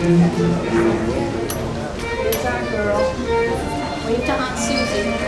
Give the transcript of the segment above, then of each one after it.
Here's our girl. Wave to Aunt Susie.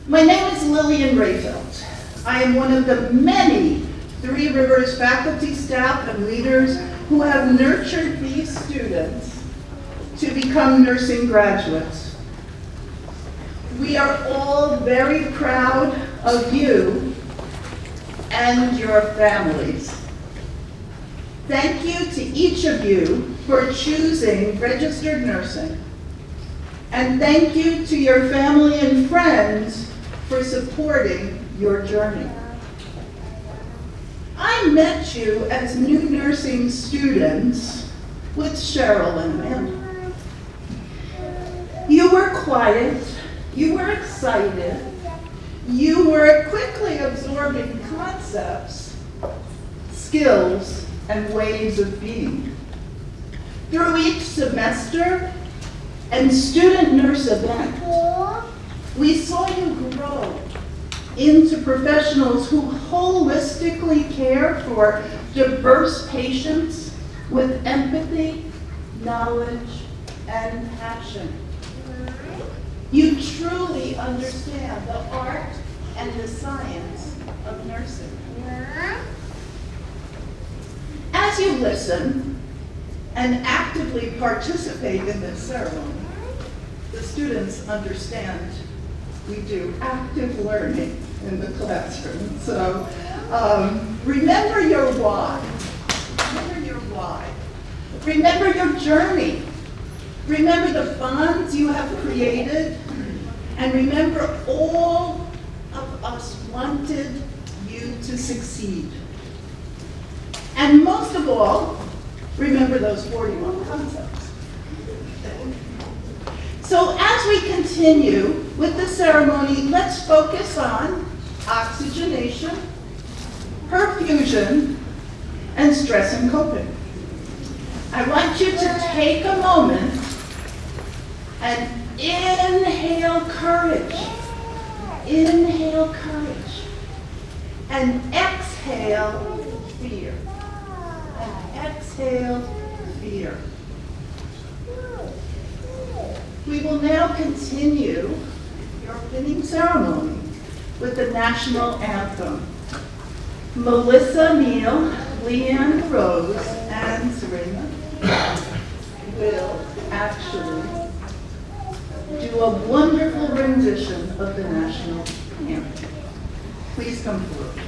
My name is Lillian Rafeldt. I am one of the many Three Rivers faculty, staff, and leaders who have nurtured these students to become nursing graduates. We are all very proud of you and your families. Thank you to each of you for choosing registered nursing. And thank you to your family and friends for supporting your journey. I met you as new nursing students with Cheryl and Amanda. You were quiet, you were excited, you were quickly absorbing concepts, skills, and ways of being. Through each semester and student nurse event, we saw you grow into professionals who holistically care for diverse patients with empathy, knowledge, and passion. You truly understand the art and the science of nursing. As you listen and actively participate in this ceremony, the students understand we do active learning in the classroom. So remember your why. Remember your why. Remember your journey. Remember the bonds you have created. And remember all of us wanted you to succeed. And most of all, remember those 41 concepts. So as we continue with the ceremony, let's focus on oxygenation, perfusion, and stress and coping. I want you to take a moment and inhale courage. Inhale courage. And exhale fear. And exhale fear. We will now continue your pinning ceremony with the national anthem. Melissa, Neill, Leanne, LaRose, and Ceraina will actually do a wonderful rendition rendition of the national anthem. Please come forward.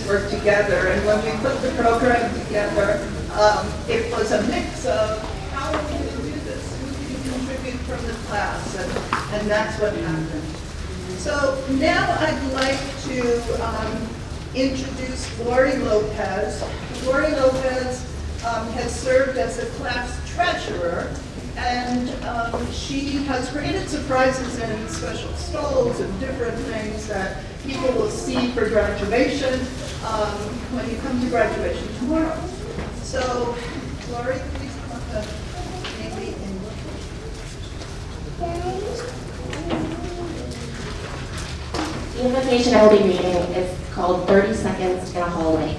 Work together, and when we put the program together, it was a mix of how are we going to do this, who can contribute from the class, and that's what happened. So now I'd like to introduce Laurie Lopez. Laurie Lopez has served as a class treasurer, and she has created surprises and special stalls and different things that people will see for graduation when you come to graduation tomorrow. So, Laurie, please come up to maybe in. The invocation I will be reading is called 30 Seconds in a Hallway.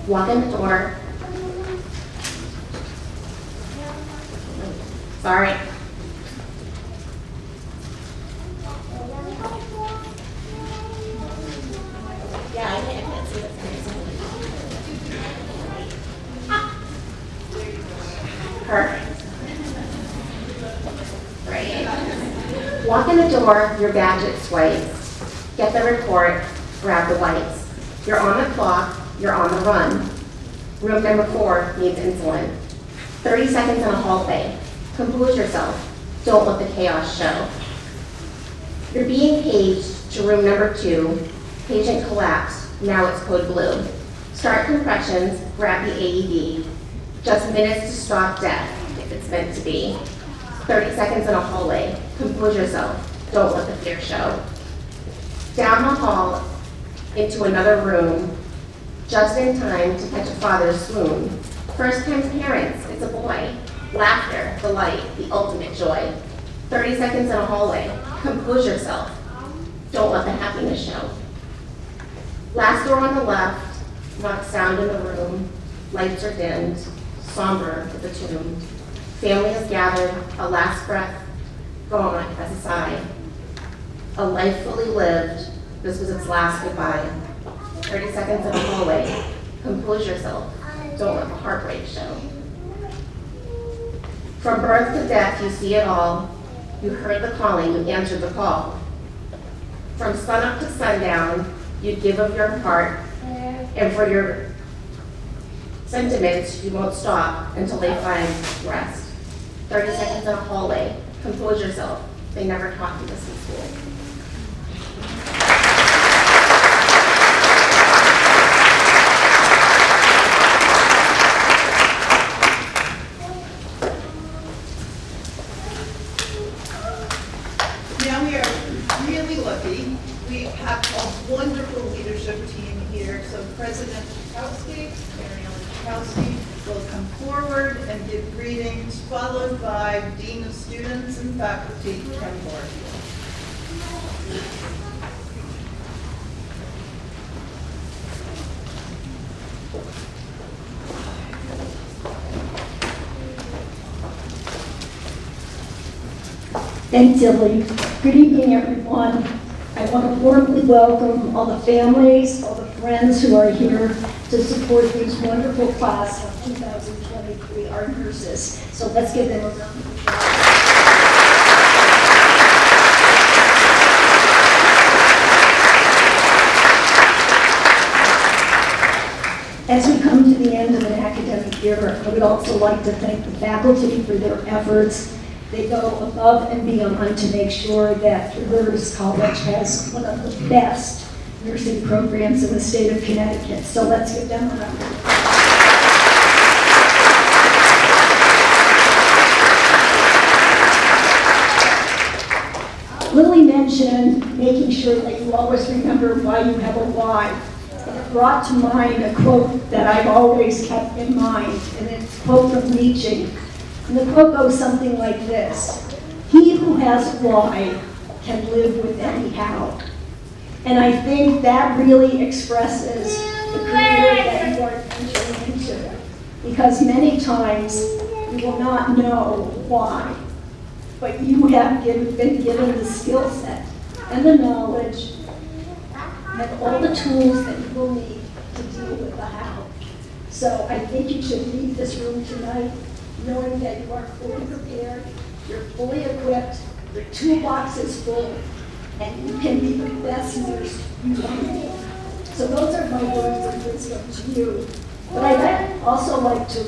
Walk in the door. Sorry. Yeah, I can't see this. Perfect. Great. Walk in the door, your gadget swipes. Get the report, grab the wipes. You're on the clock, you're on the run. Room number 4 needs insulin. 30 seconds in a hallway. Compose yourself. Don't let the chaos show. You're being paged to room number 2. Patient collapsed. Now it's code blue. Start compressions. Grab the AED. Just minutes to stop death, if it's meant to be. 30 seconds in a hallway. Compose yourself. Don't let the fear show. Down the hall, into another room. Just in time to catch a father's swoon. First-time parents, it's a boy. Laughter, delight, the ultimate joy. 30 seconds in a hallway. Compose yourself. Don't let the happiness show. Last door on the left, not sound in the room. Lights are dimmed, somber with the tomb. Family is gathered, a last breath gone as a sigh. A life fully lived, this was its last goodbye. 30 seconds in a hallway. Compose yourself. Don't let the heartbreak show. From birth to death, you see it all. You heard the calling, you answered the call. From sunup to sundown, you give of your heart, and for your sentiments, you won't stop until they find rest. 30 seconds in a hallway. Compose yourself. They never taught you this in school. will come forward and give greetings, followed by Dean of Students and Faculty, Ken Barfield. Thanks, Lily. Good evening, everyone. I want to warmly welcome all the families, all the friends who are here to support this wonderful class of 2023, our nurses. So let's give them a round of applause. As we come to the end of an academic year, I would also like to thank the faculty for their efforts. They go above and beyond to make sure that LaRose College has one of the best nursing programs in the state of Connecticut. So let's give them a round of applause. Lily mentioned making sure that you always remember why you have a why. And it brought to mind a quote that I've always kept in mind, and it's a quote from Nietzsche. And the quote goes something like this: "He who has a why can live with any how." And I think that really expresses the career that you are entering into. Because many times you will not know why, but you have been given the skill set and the knowledge and all the tools that you will need to deal with the how. So I think you should leave this room tonight knowing that you are fully prepared, you're fully equipped, your toolbox is full, and you can be the best nurse you want to be. So those are my words of wisdom to you. But I'd also like to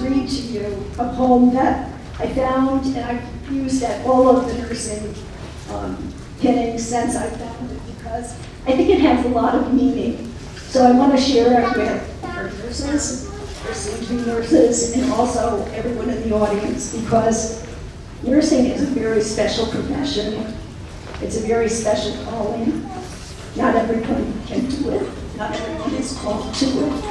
read to you a poem that I found, and I've used at all of the nursing pinnings since I found it, because I think it has a lot of meaning. So I want to share it with our nurses, our soon-to-be nurses, and also everyone in the audience, because nursing is a very special profession. It's a very special calling. Not everyone can do it. Not everyone is called to it.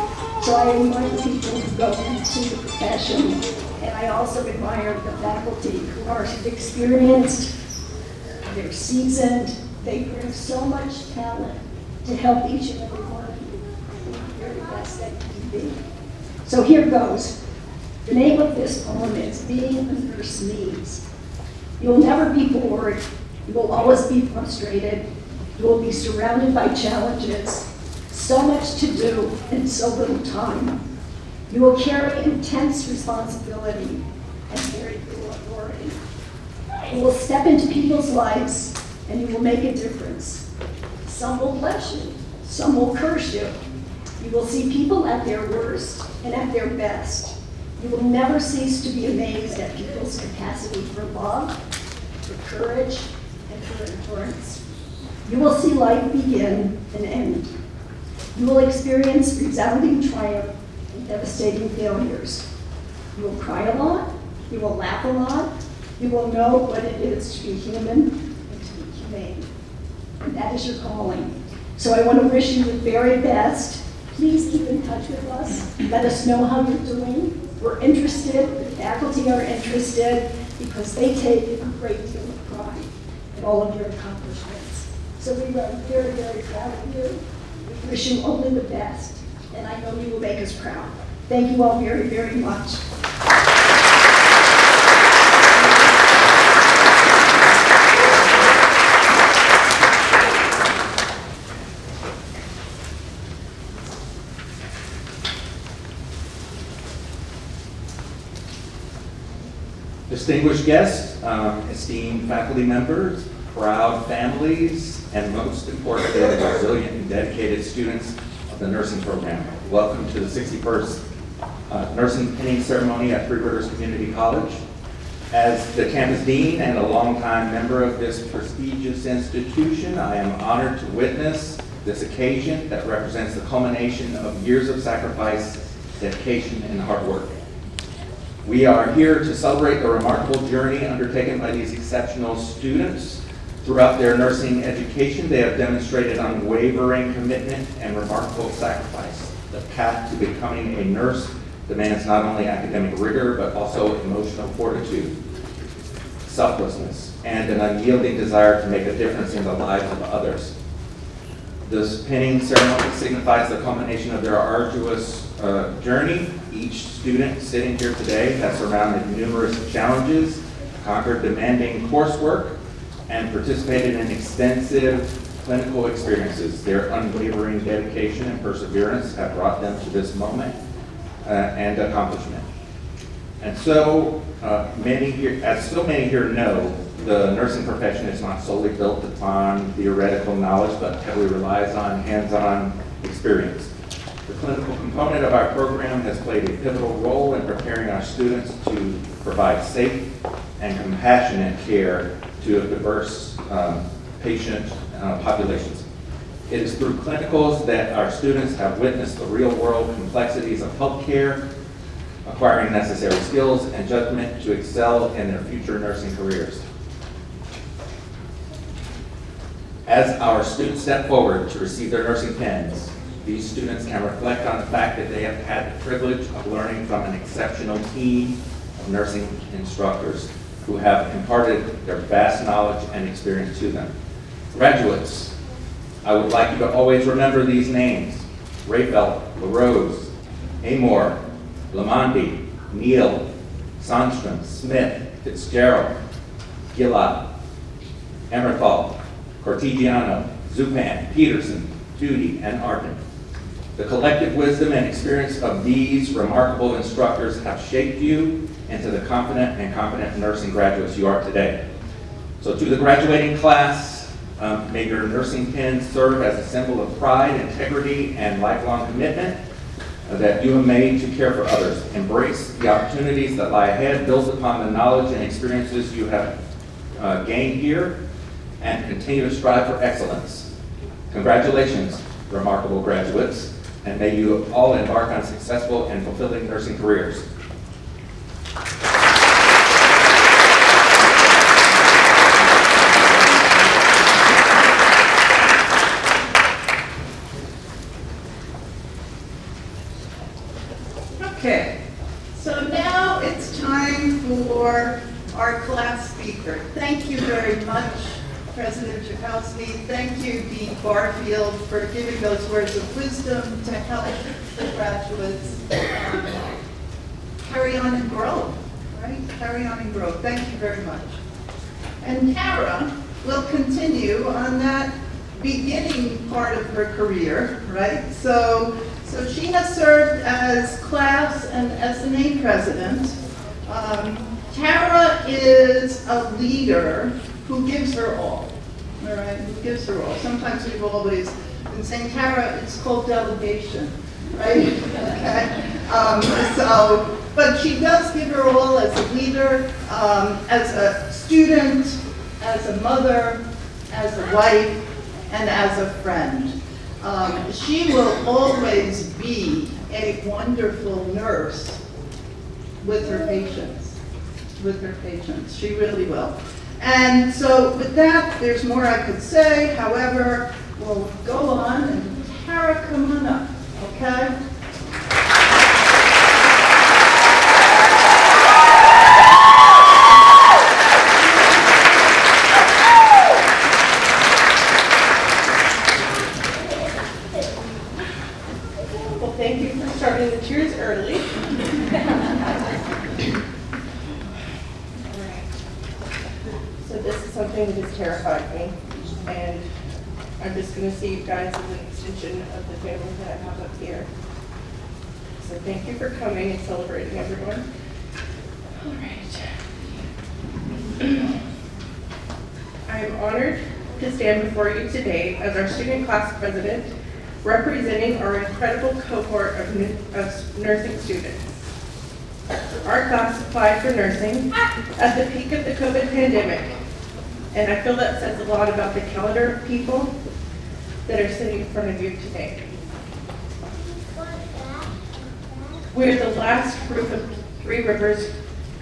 So I admire the people who go into the profession, and I also admire the faculty who are experienced, they're seasoned, they bring so much talent to help each and every one of you be the very best that you can be. So here goes. The name of this poem is Being a Nurse Means. You'll never be bored. You will always be frustrated. You will be surrounded by challenges, so much to do in so little time. You will carry intense responsibility and very little authority. You will step into people's lives and you will make a difference. Some will bless you, some will curse you. You will see people at their worst and at their best. You will never cease to be amazed at people's capacity for love, for courage, and for endurance. You will see life begin and end. You will experience resounding triumph and devastating failures. You will cry a lot. You will laugh a lot. You will know what it is to be human and to be humane. And that is your calling. So I want to wish you the very best. Please keep in touch with us. Let us know how you're doing. We're interested. The faculty are interested because they take a great deal of pride in all of your accomplishments. So we are very, very proud of you. We wish you only the best, and I know you will make us proud. Thank you all very, very much. Distinguished guests, esteemed faculty members, proud families, and most importantly, resilient and dedicated students of the nursing program. Welcome to the 61st Nursing Pinning Ceremony at Three Rivers Community College. As the campus dean and a longtime member of this prestigious institution, I am honored to witness this occasion that represents the culmination of years of sacrifice, dedication, and hard work. We are here to celebrate the remarkable journey undertaken by these exceptional students. Throughout their nursing education, they have demonstrated unwavering commitment and remarkable sacrifice. The path to becoming a nurse demands not only academic rigor, but also emotional fortitude, selflessness, and an unyielding desire to make a difference in the lives of others. This pinning ceremony signifies the culmination of their arduous journey. Each student sitting here today has surmounted numerous challenges, conquered demanding coursework, and participated in extensive clinical experiences. Their unwavering dedication and perseverance have brought them to this moment and accomplishment. And so many here know, the nursing profession is not solely built upon theoretical knowledge, but heavily relies on hands-on experience. The clinical component of our program has played a pivotal role in preparing our students to provide safe and compassionate care to diverse patient populations. It is through clinicals that our students have witnessed the real-world complexities of healthcare, acquiring necessary skills and judgment to excel in their future nursing careers. As our students step forward to receive their nursing pins, these students can reflect on the fact that they have had the privilege of learning from an exceptional team of nursing instructors who have imparted their vast knowledge and experience to them. Graduates, I would like you to always remember these names: Rafeldt, LaRose, Amor, Lamonti, Neill, Sandstrom, Smith, Fitzgerald, Gillott, Emerthal, Cortigiano, Zupan, Peterson, Judy, and Arpin. The collective wisdom and experience of these remarkable instructors have shaped you into the confident and competent nursing graduates you are today. So to the graduating class, may your nursing pin serve as a symbol of pride, integrity, and lifelong commitment that you have made to care for others. Embrace the opportunities that lie ahead, build upon the knowledge and experiences you have gained here, and continue to strive for excellence. Congratulations, remarkable graduates, and may you all embark on successful and fulfilling nursing careers. Okay, so now it's time for our class speaker. Thank you very much, President Jukoski. Thank you, Dean Barfield, for giving those words of wisdom to help the graduates carry on and grow, right? Carry on and grow. Thank you very much. And Tara will continue on that beginning part of her career, right? So she has served as class and SNA president. Tara is a leader who gives her all right? Who gives her all. Sometimes we've always been saying, Tara, it's called delegation, right? Okay. But she does give her all as a leader, as a student, as a mother, as a wife, and as a friend. She will always be a wonderful nurse with her patients. She really will. And so with that, there's more I could say. However, we'll go on, and Tara, come on up, okay? Well, thank you for starting the cheers early. So this is something that has terrified me, and I'm just going to see you guys as an extension of the family that I have up here. So thank you for coming and celebrating, everyone. All right. I am honored to stand before you today as our student class president, representing our incredible cohort of nursing students. Our class applied for nursing at the peak of the COVID pandemic, and I feel that says a lot about the caliber of people that are sitting in front of you today. We're the last group of Three Rivers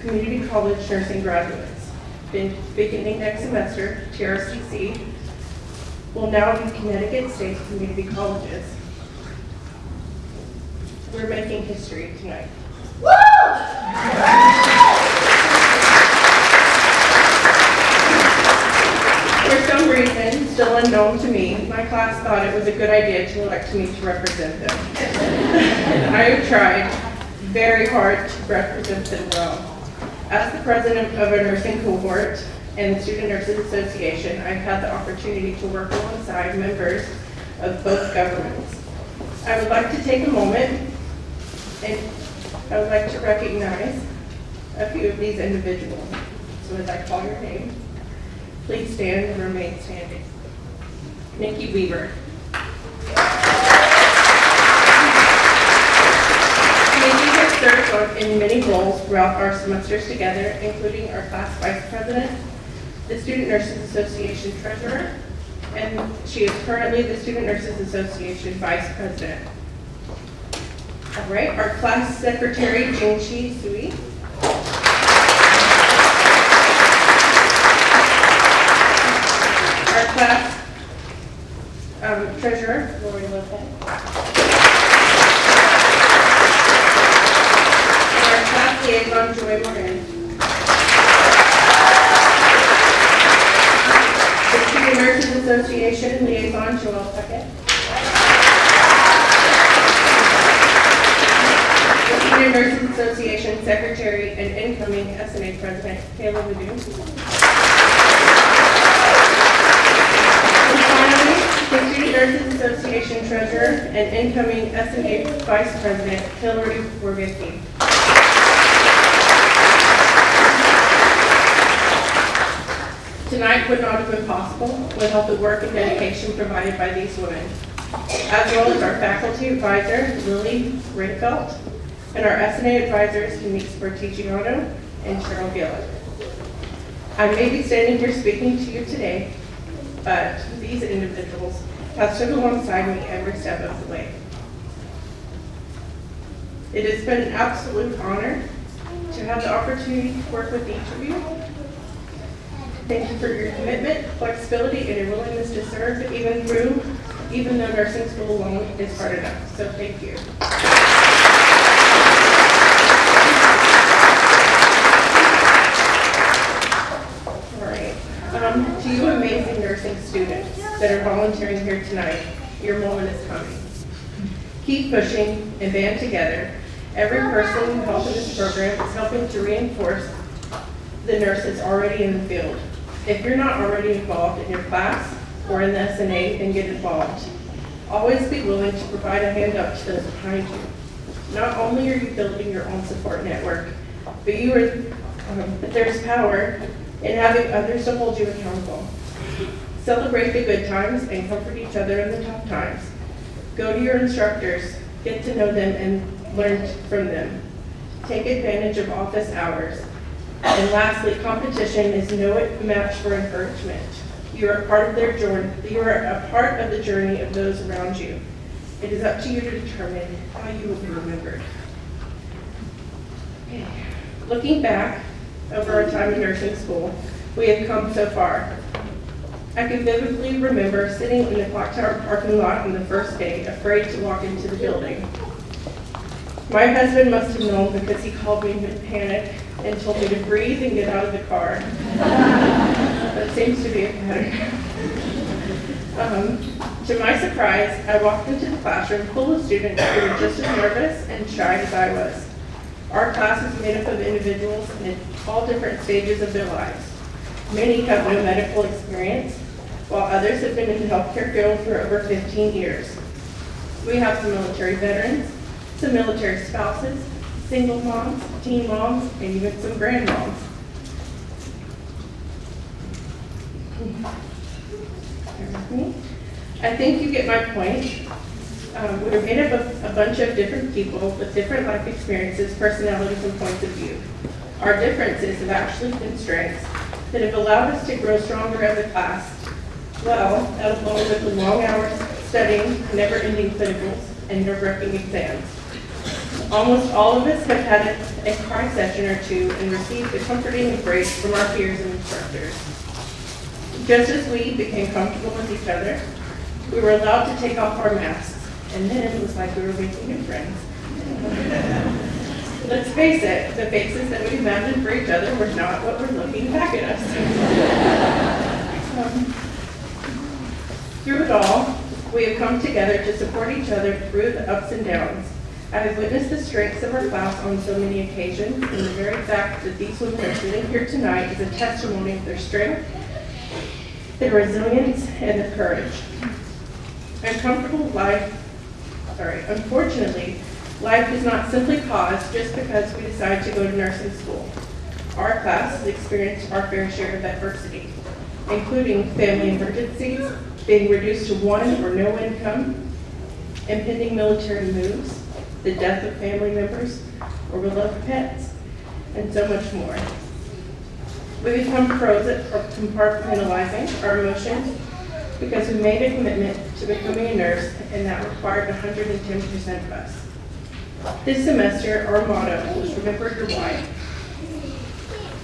Community College nursing graduates. Beginning next semester, TRCC will now be Connecticut State Community Colleges. We're making history tonight. class thought it was a good idea to elect me to represent them. I have tried very hard to represent them well. As the president of a nursing cohort and the Student Nurses Association, I've had the opportunity to work alongside members of both governments. I would like to take a moment and I would like to recognize a few of these individuals. So as I call your name, please stand and remain standing. Nikki Weaver. Nikki has served in many roles throughout our semesters together, including our class vice president, the Student Nurses Association treasurer, and she is currently the Student Nurses Association vice president. All right, our class secretary, Jingshi Sui. Our class treasurer, Laurie Lopez. And our class liaison, Joy Moran. The Student Nurses Association liaison, Joel Puckett. The Student Nurses Association secretary and incoming SNA president, Kayla Ledoux. The Student Nurses Association Treasurer and incoming SNA Vice President, Hillary Borgicki. Tonight would not have been possible without the work and dedication provided by these women, as well as our faculty advisor, Lillian, Rafeldt, and our SNA advisors, Nikki and Cheryl Gillett. I may be standing here speaking to you today, but these individuals have stood alongside me every step of the way. It has been an absolute honor to have the opportunity to work with each of you. Thank you for your commitment, flexibility, and your willingness to serve, even though nursing school alone is hard enough. So thank you. To you amazing nursing students that are volunteering here tonight, your moment is coming. Keep pushing and band together. Every person involved in this program is helping to reinforce the nurses already in the field. If you're not already involved in your class or in the SNA, then get involved. Always be willing to provide a hand up to those behind you. Not only are you building your own support network, but there's power in having others to hold you accountable. Celebrate the good times and comfort each other in the tough times. Go to your instructors, get to know them and learn from them. Take advantage of office hours. And lastly, competition is no match for encouragement. You are part of their journey. You are a part of the journey of those around you. It is up to you to determine how you will be remembered. Okay. Looking back over our time in nursing school, we have come so far. I can vividly remember sitting in the clock tower parking lot on the first day, afraid to walk into the building. My husband must have known because he called me in panic and told me to breathe and get out of the car. That seems to be a pattern. To my surprise, I walked into the classroom full of students who were just as nervous and shy as I was. Our class is made up of individuals in all different stages of their lives. Many have no medical experience, while others have been in the healthcare field for over 15 years. We have some military veterans, some military spouses, single moms, teen moms, and even some grandmoms. I think you get my point. We're made up of a bunch of different people with different life experiences, personalities, and points of view. Our differences have actually been strengths that have allowed us to grow stronger as a class. Well, along with the long hours studying, never-ending clinicals, and nerve-wracking exams. Almost all of us have had a cry session or two and received a comforting embrace from our peers and instructors. Just as we became comfortable with each other, we were allowed to take off our masks, and then it was like we were making new friends. Let's face it, the faces that we imagined for each other were not what were looking back at us. Through it all, We have come together to support each other through the ups and downs. I have witnessed the strengths of our class on so many occasions, and the very fact that these women are sitting here tonight is a testimony of their strength, their resilience, and their courage. Unfortunately, life does not simply pause just because we decide to go to nursing school. Our class has experienced our fair share of adversity, including family emergencies, being reduced to one or no income, impending military moves, the death of family members or beloved pets, and so much more. We become pros at compartmentalizing our emotions because we made a commitment to becoming a nurse, and that required 110% of us. This semester, our motto was "Remember Your Why."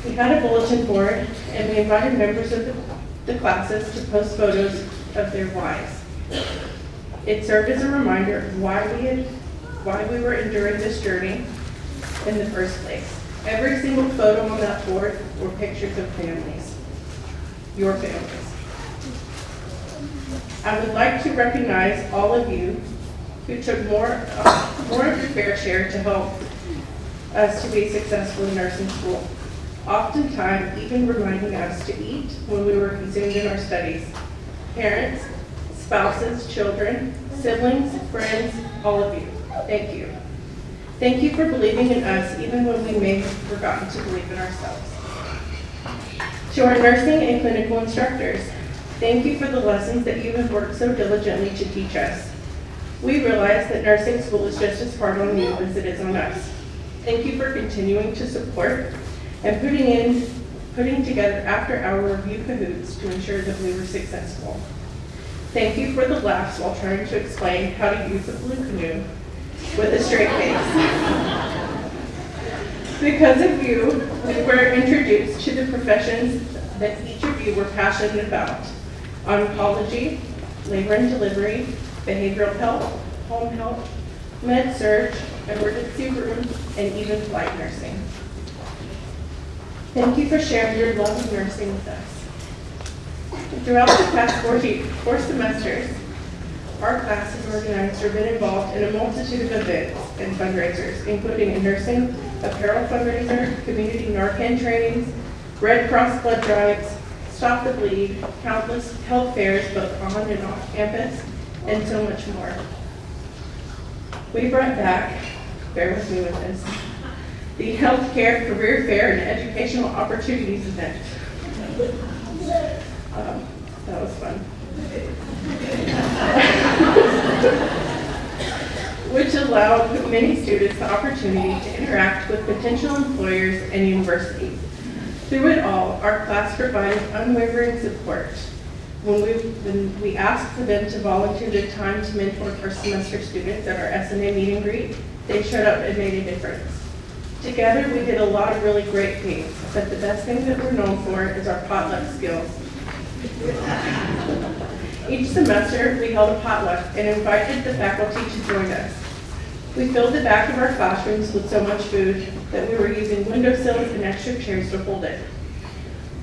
We had a bulletin board, and we invited members of the classes to post photos of their whys. It served as a reminder of why we were enduring this journey in the first place. Every single photo on that board were pictures of families, your families. I would like to recognize all of you who took more of your fair share to help us to be successful in nursing school, oftentimes even reminding us to eat when we were consumed in our studies. Parents, spouses, children, siblings, friends, all of you, thank you. Thank you for believing in us even when we may have forgotten to believe in ourselves. To our nursing and clinical instructors, thank you for the lessons that you have worked so diligently to teach us. We realize that nursing school is just as hard on you as it is on us. Thank you for continuing to support and putting together after-hour review cahoots to ensure that we were successful. Thank you for the laughs while trying to explain how to use a blue canoe with a straight face. Because of you, we were introduced to the professions that each of you were passionate about: oncology, labor and delivery, behavioral health, home health, med-surg, emergency room, and even flight nursing. Thank you for sharing your love of nursing with us. Throughout the past 4 semesters, our class has organized or been involved in a multitude of events and fundraisers, including a nursing apparel fundraiser, community Narcan trainings, Red Cross blood drives, Stop the Bleed, countless health fairs both on and off campus, and so much more. We brought back, bear with me with this, the Healthcare Career Fair and Educational Opportunities event. That was fun. Which allowed many students the opportunity to interact with potential employers and universities. Through it all, our class provided unwavering support. When we asked for them to volunteer their time to mentor first semester students at our SNA meet and greet, they showed up and made a difference. Together, we did a lot of really great things, but the best thing that we're known for is our potluck skills. Each semester, we held a potluck and invited the faculty to join us. We filled the back of our classrooms with so much food that we were using windowsills and extra chairs to hold it.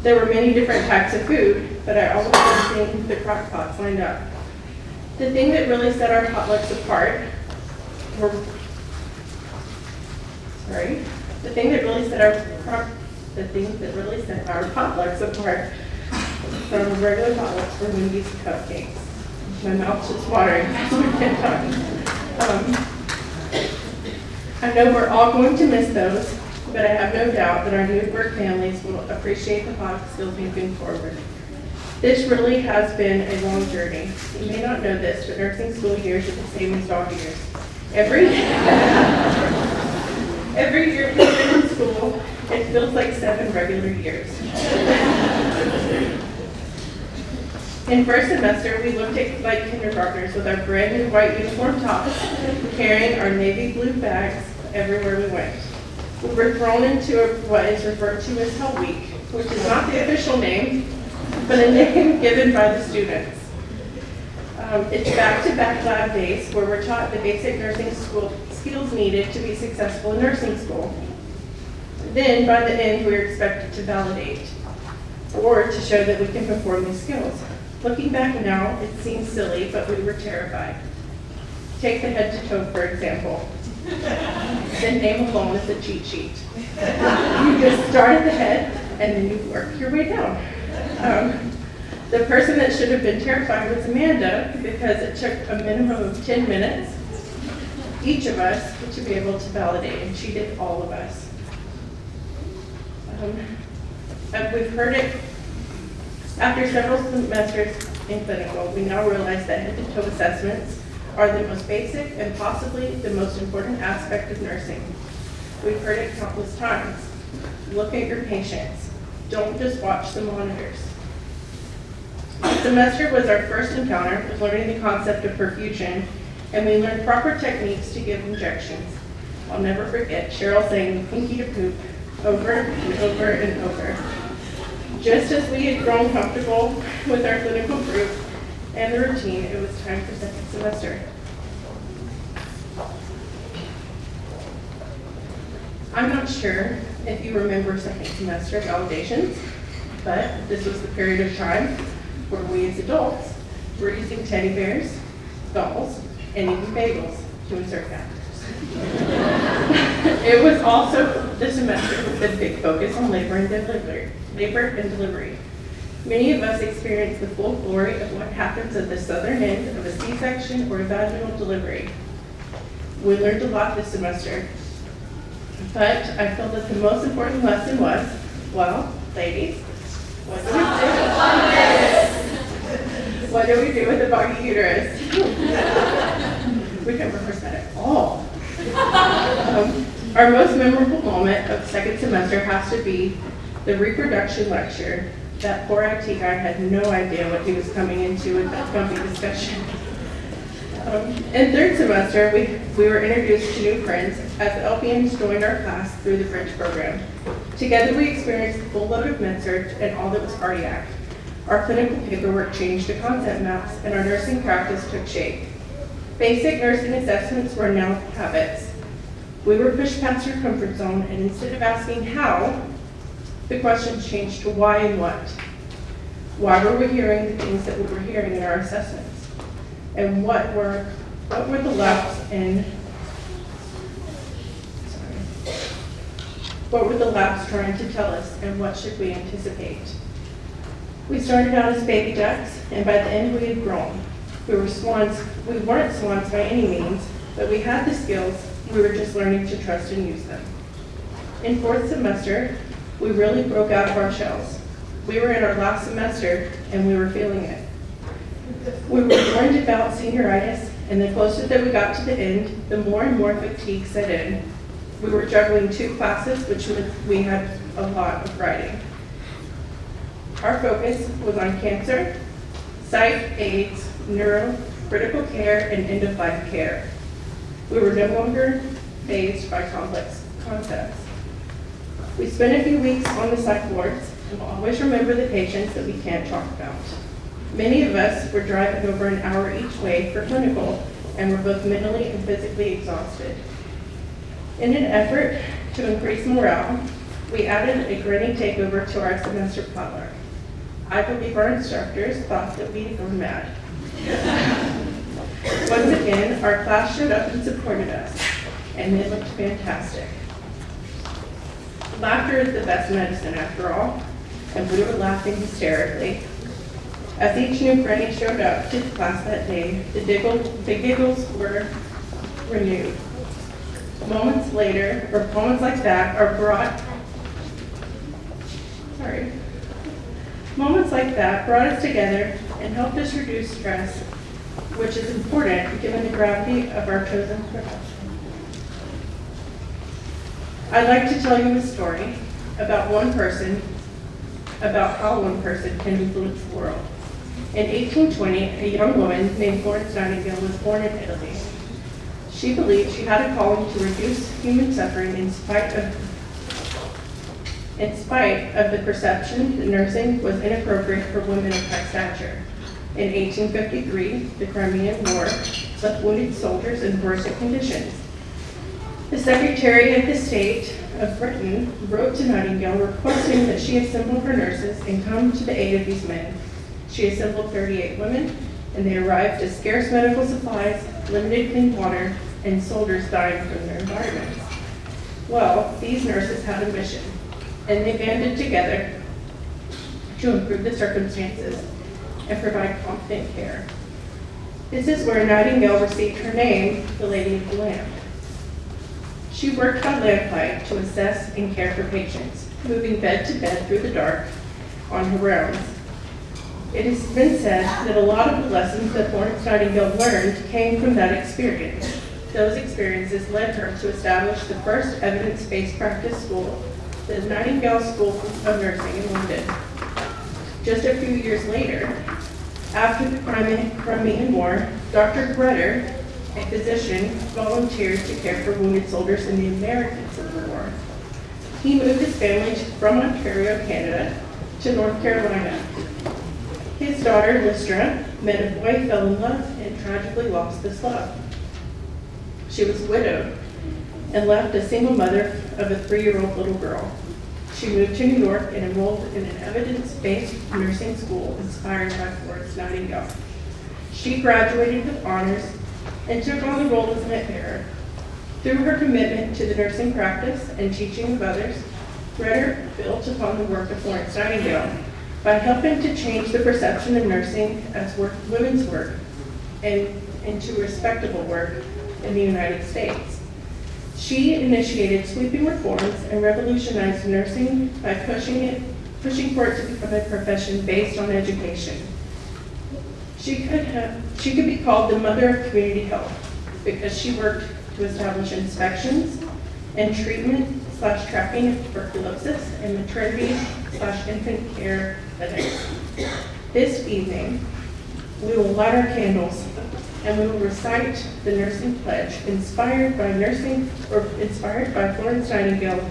There were many different types of food, but I always loved seeing the crock pots lined up. The thing that really set our potlucks apart the thing that really set our potlucks apart from regular potlucks were Wendy's cupcakes. My mouth's just watering. I know we're all going to miss those, but I have no doubt that our Newburgh families will appreciate the potluck skills moving forward. This really has been a long journey. You may not know this, but nursing school years are the same as dog years. Every year we've been in school, it feels like 7 regular years. In first semester, we looked like kindergartners with our brand new white uniform tops, carrying our navy blue bags everywhere we went. We were thrown into what is referred to as Hell Week, which is not the official name, but a name given by the students. It's back-to-back lab days where we're taught the basic nursing school skills needed to be successful in nursing school. Then, by the end, we're expected to validate or to show that we can perform these skills. Looking back now, it seems silly, but we were terrified. Take the head to toe, for example. The name alone is a cheat sheet. You just start at the head, and then you work your way down. The person that should have been terrified was Amanda, because it took a minimum of 10 minutes, each of us, to be able to validate, and she did all of us. We've heard it after several semesters in clinical. We now realize that head-to-toe assessments are the most basic and possibly the most important aspect of nursing. We've heard it countless times. Look at your patients. Don't just watch the monitors. This semester was our first encounter with learning the concept of perfusion, and we learned proper techniques to give injections. I'll never forget Cheryl saying pinky to poop over and over and over. Just as we had grown comfortable with our clinical group and the routine, it was time for second semester. I'm not sure if you remember second semester validations, but this was the period of time where we as adults were using teddy bears, dolls, and even bagels to insert catheters. It was also the semester with a big focus on labor and delivery. Many of us experienced the full glory of what happens at the southern end of a C-section or a vaginal delivery. We learned a lot this semester, but I feel that the most important lesson was, well, ladies, what do we do? What do we do with the body uterus? We can't rehearse that at all. Our most memorable moment of second semester has to be the reproduction lecture. That poor IT guy had no idea what he was coming into with that bumpy discussion. In third semester, we were introduced to new friends as the LPNs joined our class through the French program. Together we experienced the full load of med-surg and all that was cardiac. Our clinical paperwork changed to concept maps and our nursing practice took shape. Basic nursing assessments were now habits. We were pushed past our comfort zone, and instead of asking how, the questions changed to why and what. Why were we hearing the things that we were hearing in our assessments? And what were the labs what were the labs trying to tell us, and what should we anticipate? We started out as baby ducks, and by the end we had grown. We were swans. We weren't swans by any means, but we had the skills. We were just learning to trust and use them. In fourth semester, we really broke out of our shells. We were in our last semester, and we were feeling it. We were warned about senioritis, and the closer that we got to the end, the more and more fatigue set in. We were juggling 2 classes, which meant we had a lot of writing. Our focus was on cancer, psych, AIDS, neuro, critical care, and end-of-life care. We were no longer fazed by complex concepts. We spent a few weeks on the psych wards, and we'll always remember the patients that we can't talk about. Many of us were driving over an hour each way for clinical, and were both mentally and physically exhausted. In an effort to increase morale, we added a granny takeover to our semester potluck. I believe our instructors thought that we had gone mad. Once again, our class showed up and supported us, and they looked fantastic. Laughter is the best medicine after all, and we were laughing hysterically. As each new granny showed up to the class that day, the giggles were renewed. Moments like that brought us together and helped us reduce stress, which is important given the gravity of our chosen profession. I'd like to tell you a story about how one person can influence the world. In 1820, a young woman named Florence Nightingale was born in Italy. She believed she had a calling to reduce human suffering in spite of the perception that nursing was inappropriate for women of high stature. In 1853, the Crimean War left wounded soldiers in horrific conditions. The Secretary of the State of Britain wrote to Nightingale requesting that she assemble her nurses and come to the aid of these men. She assembled 38 women, and they arrived as scarce medical supplies, limited clean water, and soldiers dying from their environments. Well, these nurses had a mission, and they banded together to improve the circumstances and provide competent care. This is where Nightingale received her name, the Lady of the Lamp. She worked by lamplight to assess and care for patients, moving bed to bed through the dark on her rounds. It has been said that a lot of the lessons that Florence Nightingale learned came from that experience. Those experiences led her to establish the first evidence-based practice school, the Nightingale School of Nursing in London. Just a few years later, after the Crimean War, Dr. Grutter, a physician, volunteered to care for wounded soldiers in the American Civil War. He moved his family from Ontario, Canada, to North Carolina. His daughter, Lystra, met a boy, fell in love, and tragically lost this love. She was widowed and left a single mother of a 3-year-old little girl. She moved to New York and enrolled in an evidence-based nursing school inspired by Florence Nightingale. She graduated with honors and took on the role as an bearer. Through her commitment to the nursing practice and teaching of others, Grutter built upon the work of Florence Nightingale by helping to change the perception of nursing as women's work and into respectable work in the United States. She initiated sweeping reforms and revolutionized nursing by pushing for it to become a profession based on education. She could be called the mother of community health because she worked to establish inspections and treatment/tracking of tuberculosis and maternity/infant care clinics. This evening, we will light our candles and we will recite the nursing pledge inspired by Florence Nightingale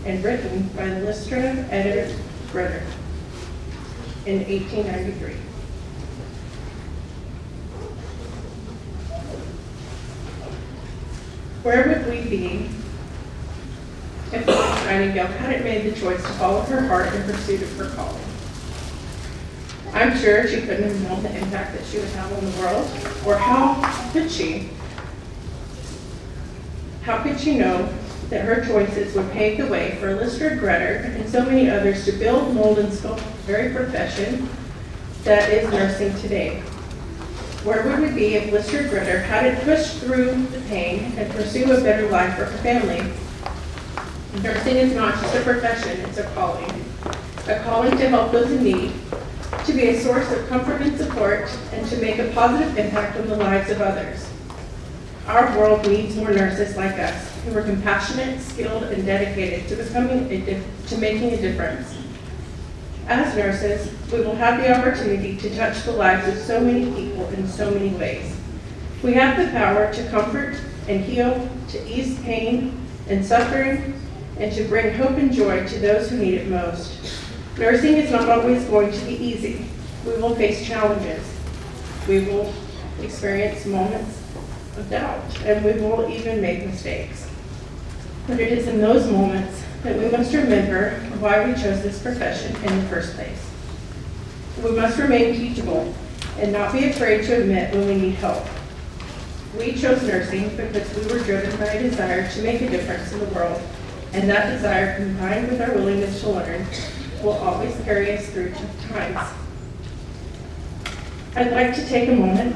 and written by Lystra editor Grutter in 1893. Where would we be if Florence Nightingale hadn't made the choice to follow her heart in pursuit of her calling? I'm sure she couldn't have known the impact that she would have on the world, or how could she? How could she know that her choices would pave the way for Lystra Grutter and so many others to build, mold, and sculpt the very profession that is nursing today? Where would we be if Lystra Grutter hadn't pushed through the pain and pursue a better life for her family? Nursing is not just a profession, it's a calling. A calling to help those in need, to be a source of comfort and support, and to make a positive impact on the lives of others. Our world needs more nurses like us, who are compassionate, skilled, and dedicated to making a difference. As nurses, we will have the opportunity to touch the lives of so many people in so many ways. We have the power to comfort and heal, to ease pain and suffering, and to bring hope and joy to those who need it most. Nursing is not always going to be easy. We will face challenges. We will experience moments of doubt, and we will even make mistakes. But it is in those moments that we must remember why we chose this profession in the first place. We must remain teachable and not be afraid to admit when we need help. We chose nursing because we were driven by a desire to make a difference in the world, and that desire, combined with our willingness to learn, will always carry us through tough times. I'd like to take a moment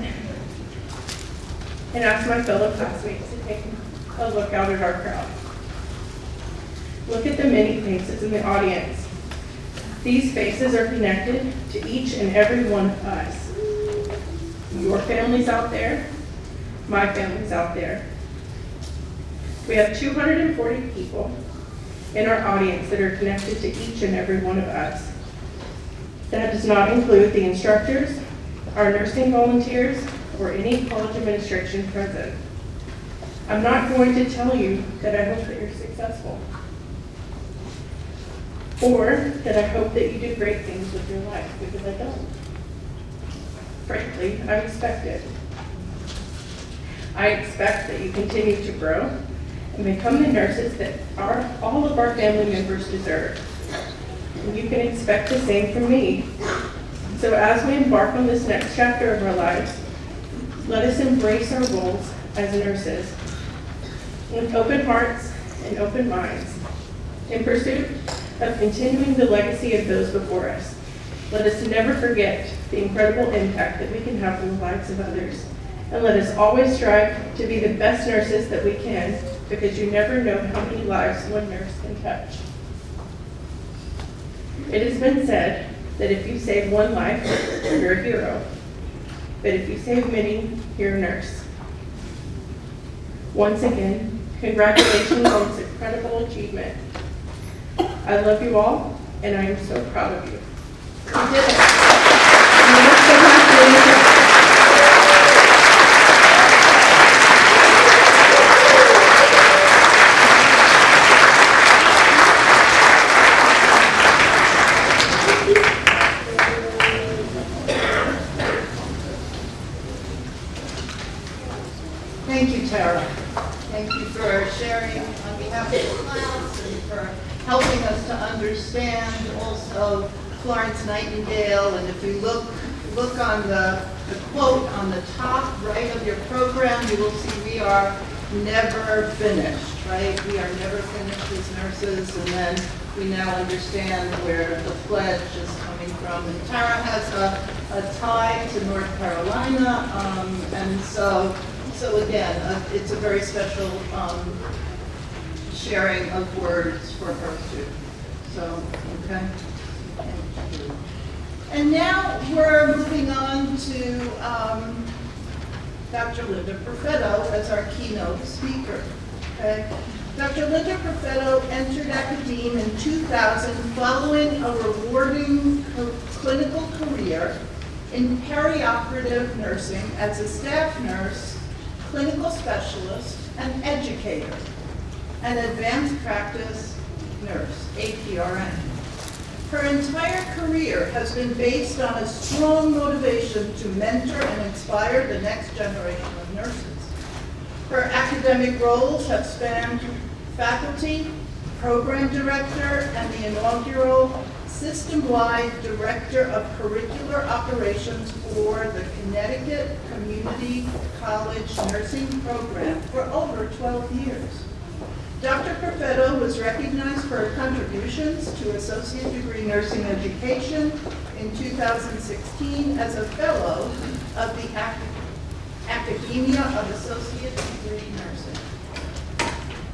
and ask my fellow classmates to take a look out at our crowd. Look at the many faces in the audience. These faces are connected to each and every one of us. Your family's out there, my family's out there. We have 240 people in our audience that are connected to each and every one of us. That does not include the instructors, our nursing volunteers, or any college administration present. I'm not going to tell you that I hope that you're successful, or that I hope that you do great things with your life, because I don't. Frankly, I expect it. I expect that you continue to grow and become the nurses that all of our family members deserve. And you can expect the same from me. So as we embark on this next chapter of our lives, let us embrace our roles as nurses with open hearts and open minds in pursuit of continuing the legacy of those before us. Let us never forget the incredible impact that we can have on the lives of others. And let us always strive to be the best nurses that we can, because you never know how many lives one nurse can touch. It has been said that if you save one life, you're a hero. But if you save many, you're a nurse. Once again, congratulations on this incredible achievement. I love you all, and I am so proud of you. You did it. You worked so hard to make it. Thank you, Tara. Thank you for sharing on behalf of the class and for helping us to understand also Florence Nightingale. And if you look on the quote on the top right of your program, you will see we are never finished, right? We are never finished as nurses, and then we now understand where the pledge is coming from. And Tara has a tie to North Carolina, and so again, it's a very special sharing of words for her too. So, okay. Thank you. And now we're moving on to Dr. Linda Perfetto as our keynote speaker. Okay. Dr. Linda Perfetto entered academia in 2000 following a rewarding clinical career in perioperative nursing as a staff nurse, clinical specialist, and educator, an advanced practice nurse, APRN. Her entire career has been based on a strong motivation to mentor and inspire the next generation of nurses. Her academic roles have spanned faculty, program director, and the inaugural system-wide director of curricular operations for the Connecticut Community College Nursing Program for over 12 years. Dr. Perfetto was recognized for her contributions to associate degree nursing education in 2016 as a fellow of the Academia of Associate Degree Nursing.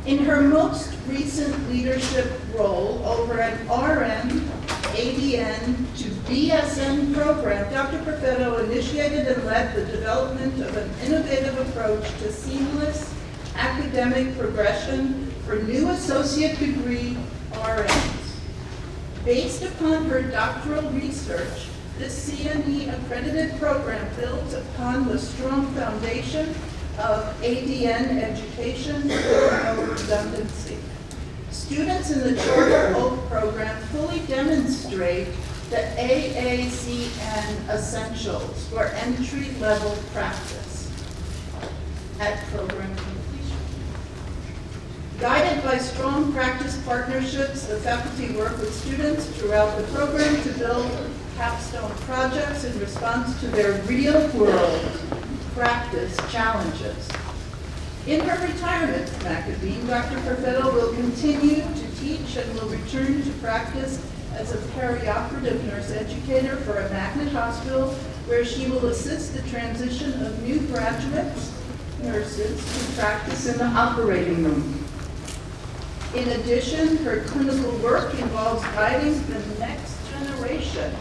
In her most recent leadership role over an RN, ADN to BSN program, Dr. Perfetto initiated and led the development of an innovative approach to seamless academic progression for new associate degree RNs. Based upon her doctoral research, this CME accredited program builds upon the strong foundation of ADN education with no redundancy. Students in the Charter Oak program fully demonstrate the AACN essentials for entry-level practice at program completion. Guided by strong practice partnerships, the faculty work with students throughout the program to build capstone projects in response to their real-world practice challenges. In her retirement from academia, Dr. Perfetto will continue to teach and will return to practice as a perioperative nurse educator for a magnet hospital, where she will assist the transition of new graduates, nurses, to practice in the operating room. In addition, her clinical work involves guiding the next generation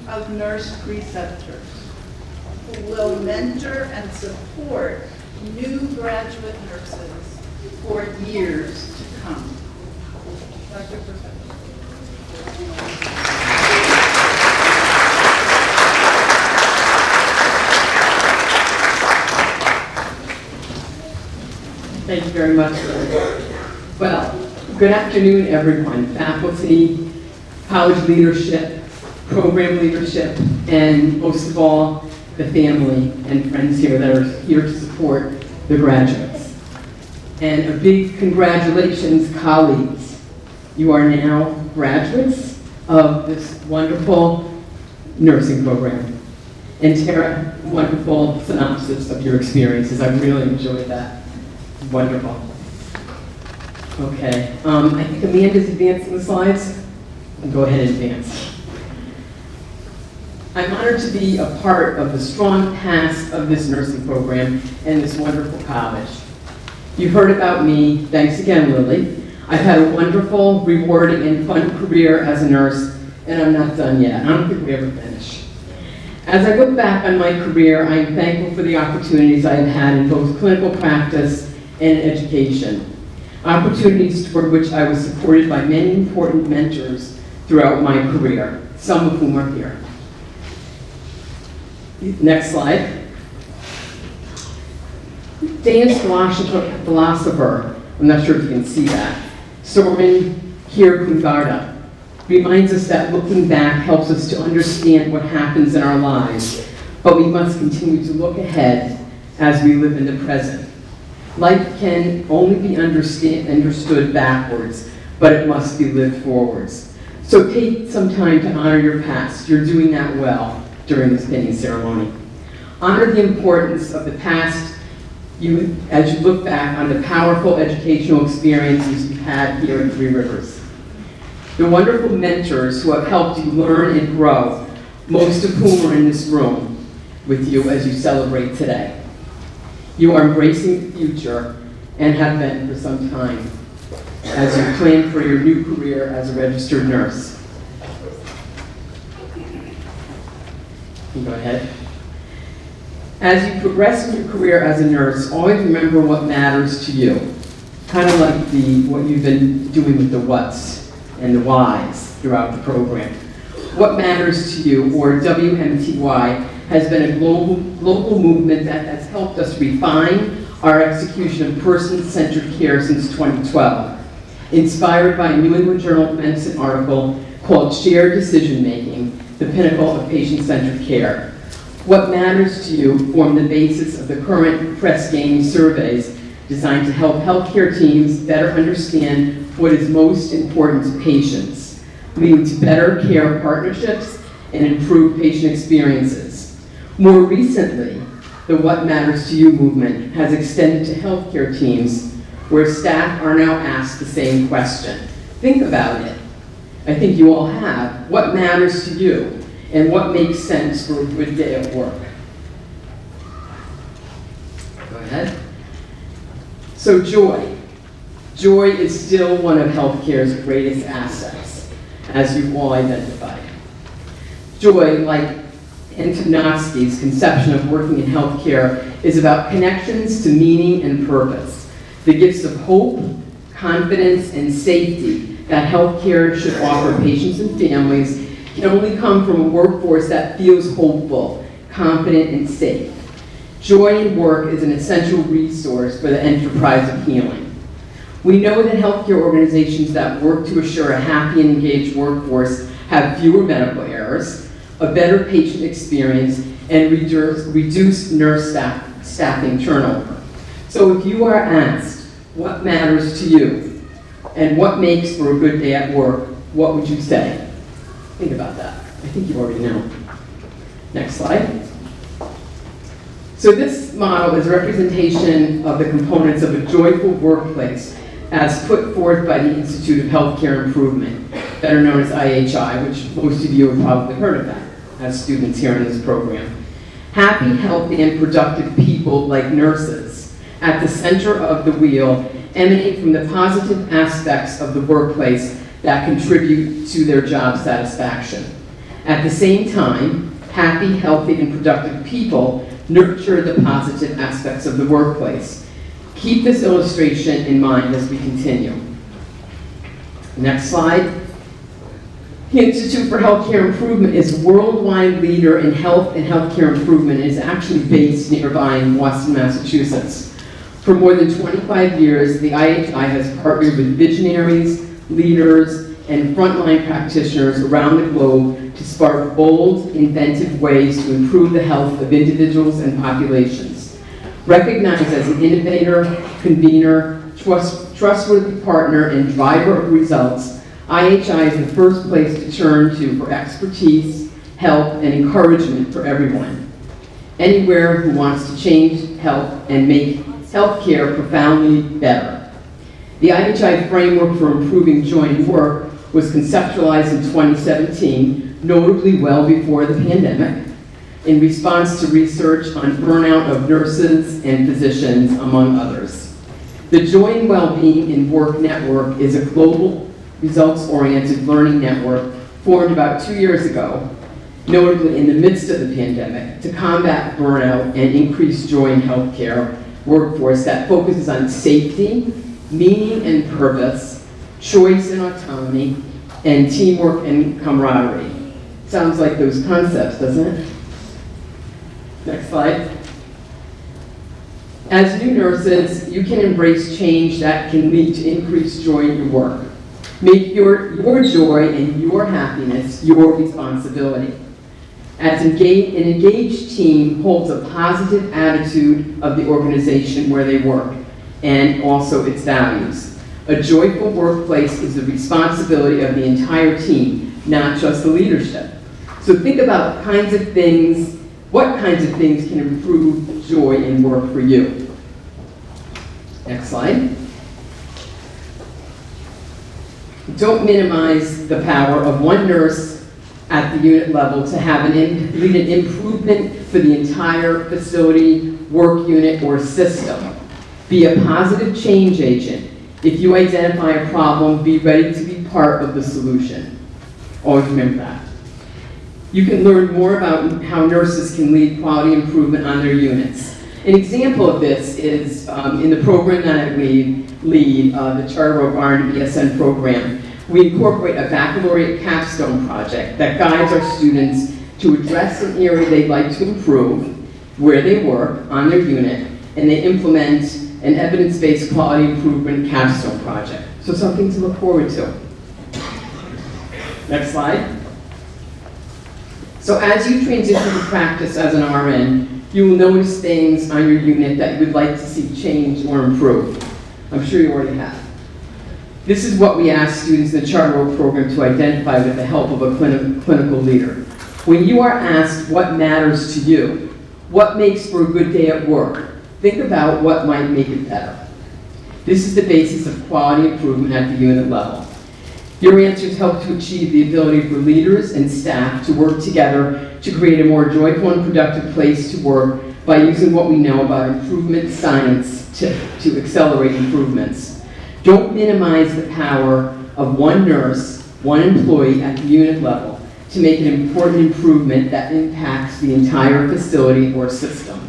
of nurse preceptors who will mentor and support new graduate nurses for years to come. Dr. Perfetto. Thank you very much. Well, good afternoon, everyone. Faculty, college leadership, program leadership, and most of all, the family and friends here that are here to support the graduates. And a big congratulations, colleagues. You are now graduates of this wonderful nursing program. And Tara, wonderful synopsis of your experiences. I really enjoyed that. Wonderful. Okay, I think Amanda's advancing the slides. Go ahead and advance. I'm honored to be a part of the strong past of this nursing program and this wonderful college. You've heard about me. Thanks again, Lily. I've had a wonderful, rewarding, and fun career as a nurse, and I'm not done yet. I don't think we ever finish. As I look back on my career, I am thankful for the opportunities I have had in both clinical practice and education. Opportunities for which I was supported by many important mentors throughout my career, some of whom are here. Next slide. Danish philosopher, I'm not sure if you can see that, Søren Kierkegaard, reminds us that looking back helps us to understand what happens in our lives, but we must continue to look ahead as we live in the present. Life can only be understood backwards, but it must be lived forwards. So take some time to honor your past. You're doing that well during this pinning ceremony. Honor the importance of the past as you look back on the powerful educational experiences you've had here at Three Rivers. The wonderful mentors who have helped you learn and grow, most of whom are in this room with you as you celebrate today. You are embracing the future and have been for some time as you plan for your new career as a registered nurse. You can go ahead. As you progress in your career as a nurse, always remember what matters to you. Kind of like what you've been doing with the whats and the whys throughout the program. What Matters to You, or WMTY, has been a global movement that has helped us refine our execution of person-centered care since 2012. Inspired by a New England Journal of Medicine article called Shared Decision Making, the Pinnacle of Patient-Centered Care. What Matters to You formed the basis of the current press gaining surveys designed to help healthcare teams better understand what is most important to patients, leading to better care partnerships and improved patient experiences. More recently, the What Matters to You movement has extended to healthcare teams where staff are now asked the same question. Think about it. I think you all have. What matters to you? And what makes sense for a good day at work? Go ahead. So joy. Joy is still one of healthcare's greatest assets, as you've all identified. Joy, like Anthem conception of working in healthcare, is about connections to meaning and purpose. The gifts of hope, confidence, and safety that healthcare should offer patients and families can only come from a workforce that feels hopeful, confident, and safe. Joy in work is an essential resource for the enterprise of healing. We know that healthcare organizations that work to assure a happy and engaged workforce have fewer medical errors, a better patient experience, and reduced nurse staffing turnover. So if you are asked, what matters to you, and what makes for a good day at work, what would you say? Think about that. I think you already know. Next slide. So this model is a representation of the components of a joyful workplace as put forth by the Institute of Healthcare Improvement, better known as IHI, which most of you have probably heard of that as students here in this program. Happy, healthy, and productive people like nurses at the center of the wheel emanate from the positive aspects of the workplace that contribute to their job satisfaction. At the same time, happy, healthy, and productive people nurture the positive aspects of the workplace. Keep this illustration in mind as we continue. Next slide. The Institute for Healthcare Improvement is a worldwide leader in health and healthcare improvement and is actually based nearby in Boston, Massachusetts. For more than 25 years, the IHI has partnered with visionaries, leaders, and frontline practitioners around the globe to spark bold, inventive ways to improve the health of individuals and populations. Recognized as an innovator, convener, trustworthy partner, and driver of results, IHI is the first place to turn to for expertise, help, and encouragement for everyone. Anywhere who wants to change, help, and make healthcare profoundly better. The IHI framework for improving joy in work was conceptualized in 2017, notably well before the pandemic, in response to research on burnout of nurses and physicians, among others. The Joy and Wellbeing in Work Network is a global, results-oriented learning network formed about 2 years ago, notably in the midst of the pandemic, to combat burnout and increase joy in healthcare workforce that focuses on safety, meaning and purpose, choice and autonomy, and teamwork and camaraderie. Sounds like those concepts, doesn't it? Next slide. As new nurses, you can embrace change that can lead to increased joy in your work. Make your joy and your happiness your responsibility. As an engaged team holds a positive attitude of the organization where they work and also its values. A joyful workplace is the responsibility of the entire team, not just the leadership. So think about what kinds of things can improve joy in work for you. Next slide. Don't minimize the power of one nurse at the unit level to have lead an improvement for the entire facility, work unit, or system. Be a positive change agent. If you identify a problem, be ready to be part of the solution. Always remember that. You can learn more about how nurses can lead quality improvement on their units. An example of this is in the program that I lead, the Charter Oak RN-BSN program. We incorporate a baccalaureate capstone project that guides our students to address an area they'd like to improve, where they work, on their unit, and they implement an evidence-based quality improvement capstone project. So something to look forward to. Next slide. So as you transition to practice as an RN, you will notice things on your unit that you would like to see change or improve. I'm sure you already have. This is what we ask students in the Charter Oak program to identify with the help of a clinical leader. When you are asked what matters to you, what makes for a good day at work, think about what might make it better. This is the basis of quality improvement at the unit level. Your answers help to achieve the ability for leaders and staff to work together to create a more joyful and productive place to work by using what we know about improvement science to accelerate improvements. Don't minimize the power of one nurse, one employee at the unit level to make an important improvement that impacts the entire facility or system.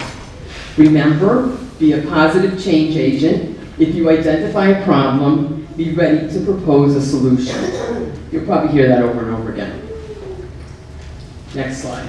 Remember, be a positive change agent. If you identify a problem, be ready to propose a solution. You'll probably hear that over and over again. Next slide.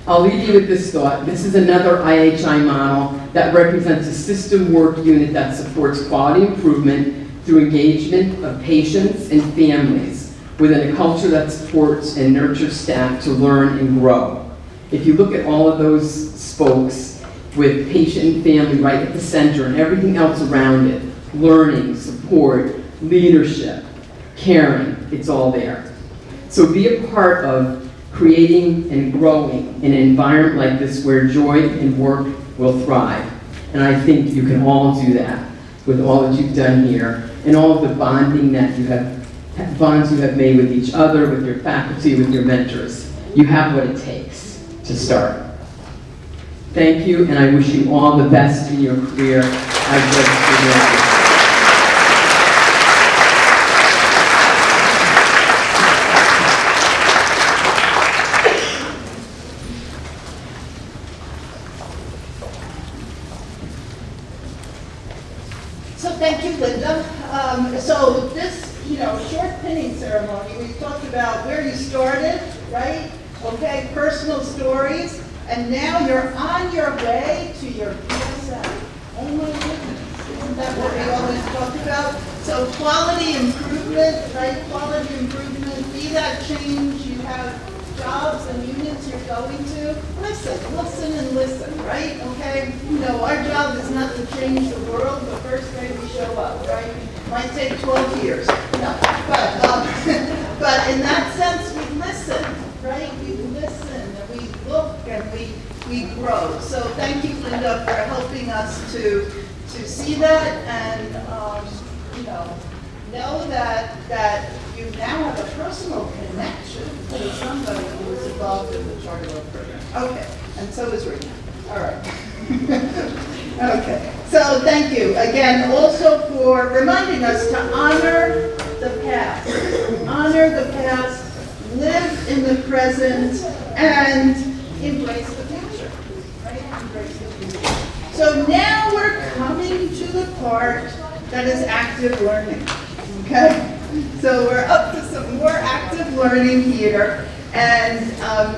I'll leave you with this thought. This is another IHI model that represents a system work unit that supports quality improvement through engagement of patients and families within a culture that supports and nurtures staff to learn and grow. If you look at all of those spokes with patient and family right at the center and everything else around it, learning, support, leadership, caring, it's all there. So be a part of creating and growing an environment like this where joy and work will thrive. And I think you can all do that with all that you've done here and all of the bonding that you have, bonds you have made with each other, with your faculty, with your mentors. You have what it takes to start. Thank you, and I wish you all the best in your career as registered nurses. Thank you, Linda. So this, short pinning ceremony, we've talked about where you started, right? Okay, personal stories, and now you're on your way to your BSN. Oh my goodness, isn't that what we always talk about? So quality improvement, right? Quality improvement, be that change. You have jobs and units you're going to. Listen and listen, right? Okay? Our job is not to change the world the first day we show up, right? Might take 12 years. No, but in that sense, we listen. LaRose. So thank you, Linda, for helping us to see that and, know that you now have a personal connection to somebody who was involved in the charter oak program. Okay, and so is Rita. All right. Okay, so thank you again also for reminding us to honor the past. Honor the past, live in the present, and embrace the future. Right? Embrace the future. So now we're coming to the part that is active learning. Okay? So we're up to some more active learning here. And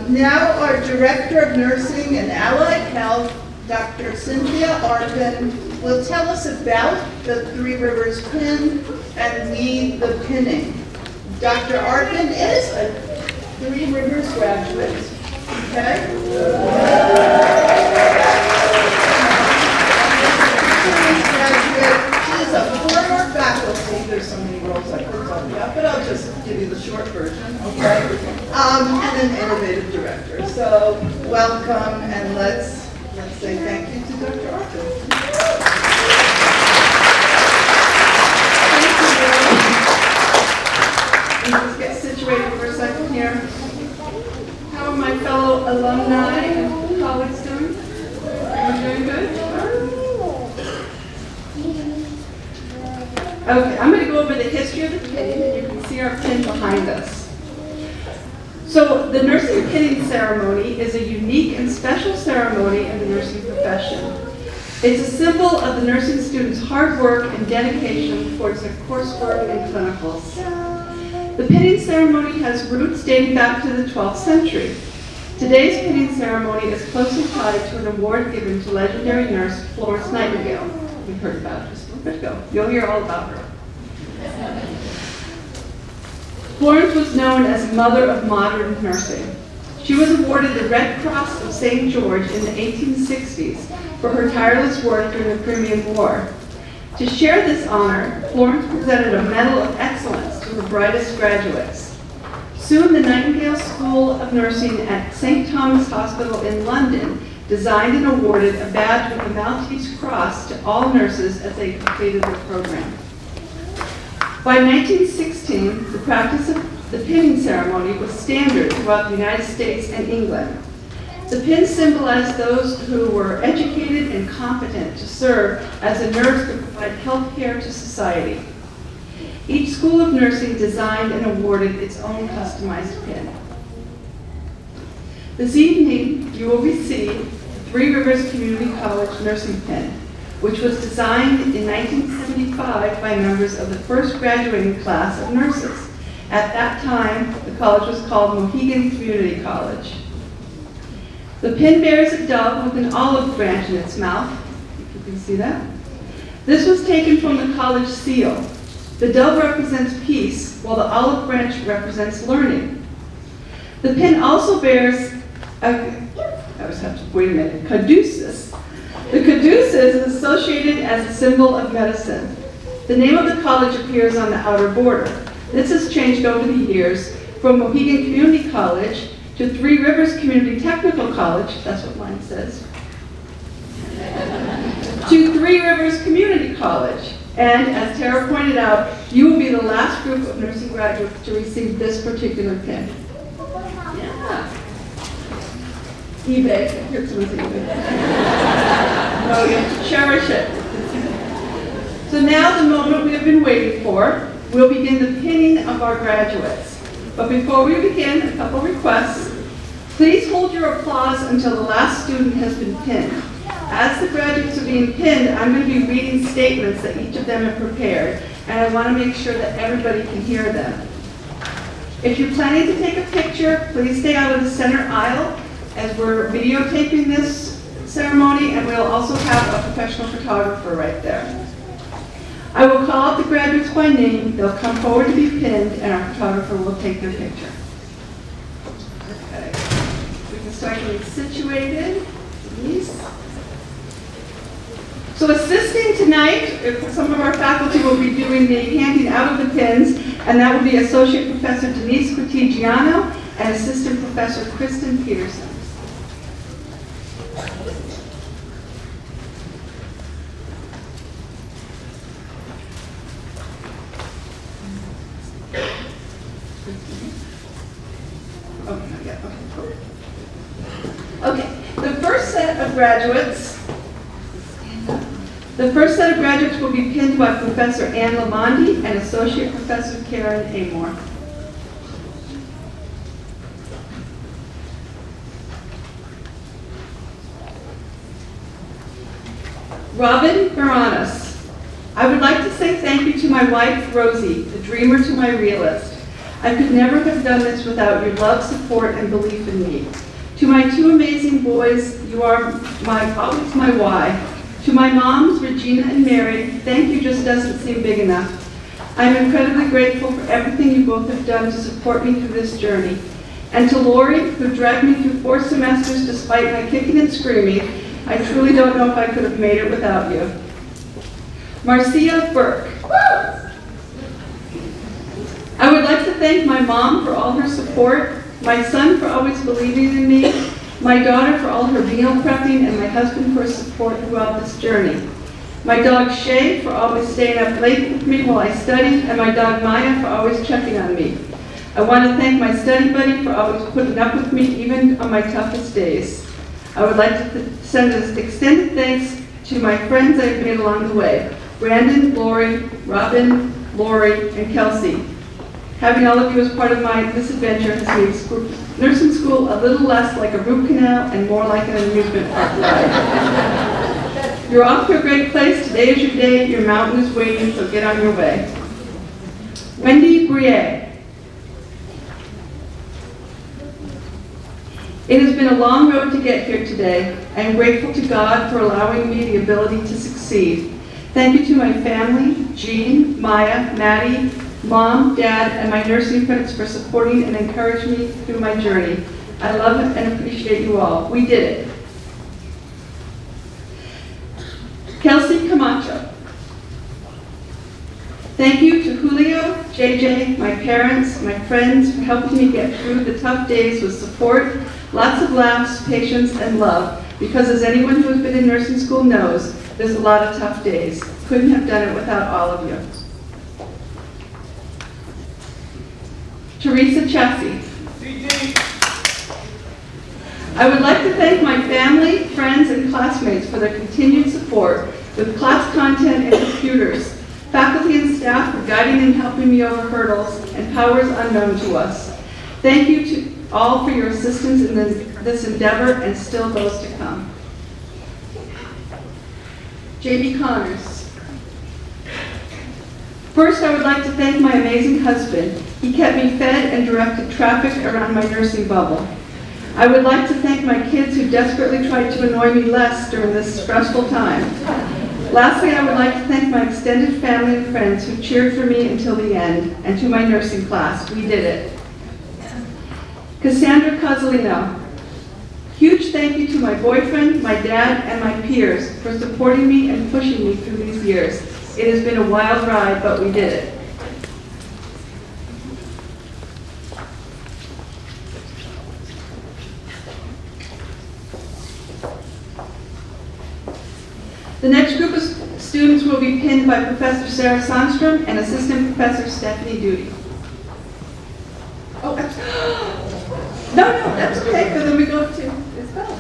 now our Director of Nursing and Allied Health, Dr. Cynthia Arpin, will tell us about the Three Rivers Pin and lead the pinning. Dr. Arpin is a Three Rivers graduate. Okay? She's a former faculty. There's so many roles I could talk about, but I'll just give you the short version, okay? And an innovative director. So welcome, and let's say thank you to Dr. Arpin. Let's get situated for a second here. How are my fellow alumni and colleagues doing? Are you doing good? Okay, I'm going to go over the history of the pinning, and you can see our pin behind us. So the nursing pinning ceremony is a unique and special ceremony in the nursing profession. It's a symbol of the nursing students' hard work and dedication towards their coursework and clinicals. The pinning ceremony has roots dating back to the 12th century. Today's pinning ceremony is closely tied to an award given to legendary nurse Florence Nightingale. We heard about her just a little bit ago. You'll hear all about her. Florence was known as Mother of Modern Nursing. She was awarded the Red Cross of St. George in the 1860s for her tireless work during the Crimean War. To share this honor, Florence presented a Medal of Excellence to her brightest graduates. Soon, the Nightingale School of Nursing at St. Thomas Hospital in London designed and awarded a badge with a Maltese cross to all nurses as they completed their program. By 1916, the practice of the pinning ceremony was standard throughout the United States and England. The pin symbolized those who were educated and competent to serve as a nurse to provide health care to society. Each school of nursing designed and awarded its own customized pin. This evening, you will receive the Three Rivers Community College nursing pin, which was designed in 1975 by members of the first graduating class of nurses. At that time, the college was called Mohegan Community College. The pin bears a dove with an olive branch in its mouth, if you can see that. This was taken from the college seal. The dove represents peace, while the olive branch represents learning. The pin also bears caduceus. The caduceus is associated as a symbol of medicine. The name of the college appears on the outer border. This has changed over the years from Mohegan Community College to Three Rivers Community Technical College, that's what mine says, to Three Rivers Community College. And as Tara pointed out, you will be the last group of nursing graduates to receive this particular pin. Yeah. eBay. Here's someone's eBay. Oh, you have to cherish it. So now the moment we have been waiting for. We'll begin the pinning of our graduates. But before we begin, a couple requests. Please hold your applause until the last student has been pinned. As the graduates are being pinned, I'm going to be reading statements that each of them have prepared, and I want to make sure that everybody can hear them. If you're planning to take a picture, please stay out of the center aisle as we're videotaping this ceremony, and we'll also have a professional photographer right there. I will call out the graduates by name. They'll come forward to be pinned, and our photographer will take their picture. Okay. We can start getting situated. Please. So assisting tonight, some of our faculty will be doing the handing out of the pins, and that will be Associate Professor Denise Cortigiano and Assistant Professor Kristen Peterson. Oh, not yet. Okay. The first set of graduates will be pinned by Professor Ann Lamondie and Associate Professor Karen Amor. Robin Baranas. I would like to say thank you to my wife, Rosie, the dreamer to my realist. I could never have done this without your love, support, and belief in me. To my two amazing boys, you are always my why. To my moms, Regina and Mary, thank you just doesn't seem big enough. I'm incredibly grateful for everything you both have done to support me through this journey. And to Laurie, who dragged me through 4 semesters despite my kicking and screaming, I truly don't know if I could have made it without you. Marcia Burke. I would like to thank my mom for all her support, my son for always believing in me, my daughter for all her meal prepping, and my husband for his support throughout this journey. My dog Shay for always staying up late with me while I studied, and my dog Maya for always checking on me. I want to thank my study buddy for always putting up with me even on my toughest days. I would like to send an extended thanks to my friends I've made along the way. Brandon, Laurie, Robin, Laurie, and Kelsey. Having all of you as part of this adventure has made nursing school a little less like a root canal and more like an amusement park ride. You're off to a great place. Today is your day. Your mountain is waiting, so get on your way. Wendy Briere. It has been a long road to get here today. I am grateful to God for allowing me the ability to succeed. Thank you to my family, Jean, Maya, Maddie, Mom, Dad, and my nursing friends for supporting and encouraging me through my journey. I love it and appreciate you all. We did it. Kelsey Camacho. Thank you to Julio, JJ, my parents, my friends for helping me get through the tough days with support, lots of laughs, patience, and love. Because as anyone who has been in nursing school knows, there's a lot of tough days. Couldn't have done it without all of you. Teresa Chassie. I would like to thank my family, friends, and classmates for their continued support with class content and computers, faculty and staff for guiding and helping me over hurdles and powers unknown to us. Thank you to all for your assistance in this endeavor and still those to come. Jamie Connors. First, I would like to thank my amazing husband. He kept me fed and directed traffic around my nursing bubble. I would like to thank my kids who desperately tried to annoy me less during this stressful time. Lastly, I would like to thank my extended family and friends who cheered for me until the end, and to my nursing class. We did it. Cassandra Cozzolino. Huge thank you to my boyfriend, my dad, and my peers for supporting me and pushing me through these years. It has been a wild ride, but we did it. The next group of students will be pinned by Professor Sarah Sandstrom and Assistant Professor Stephanie Duty. Oh, no, that's okay, because then we go to Isabella.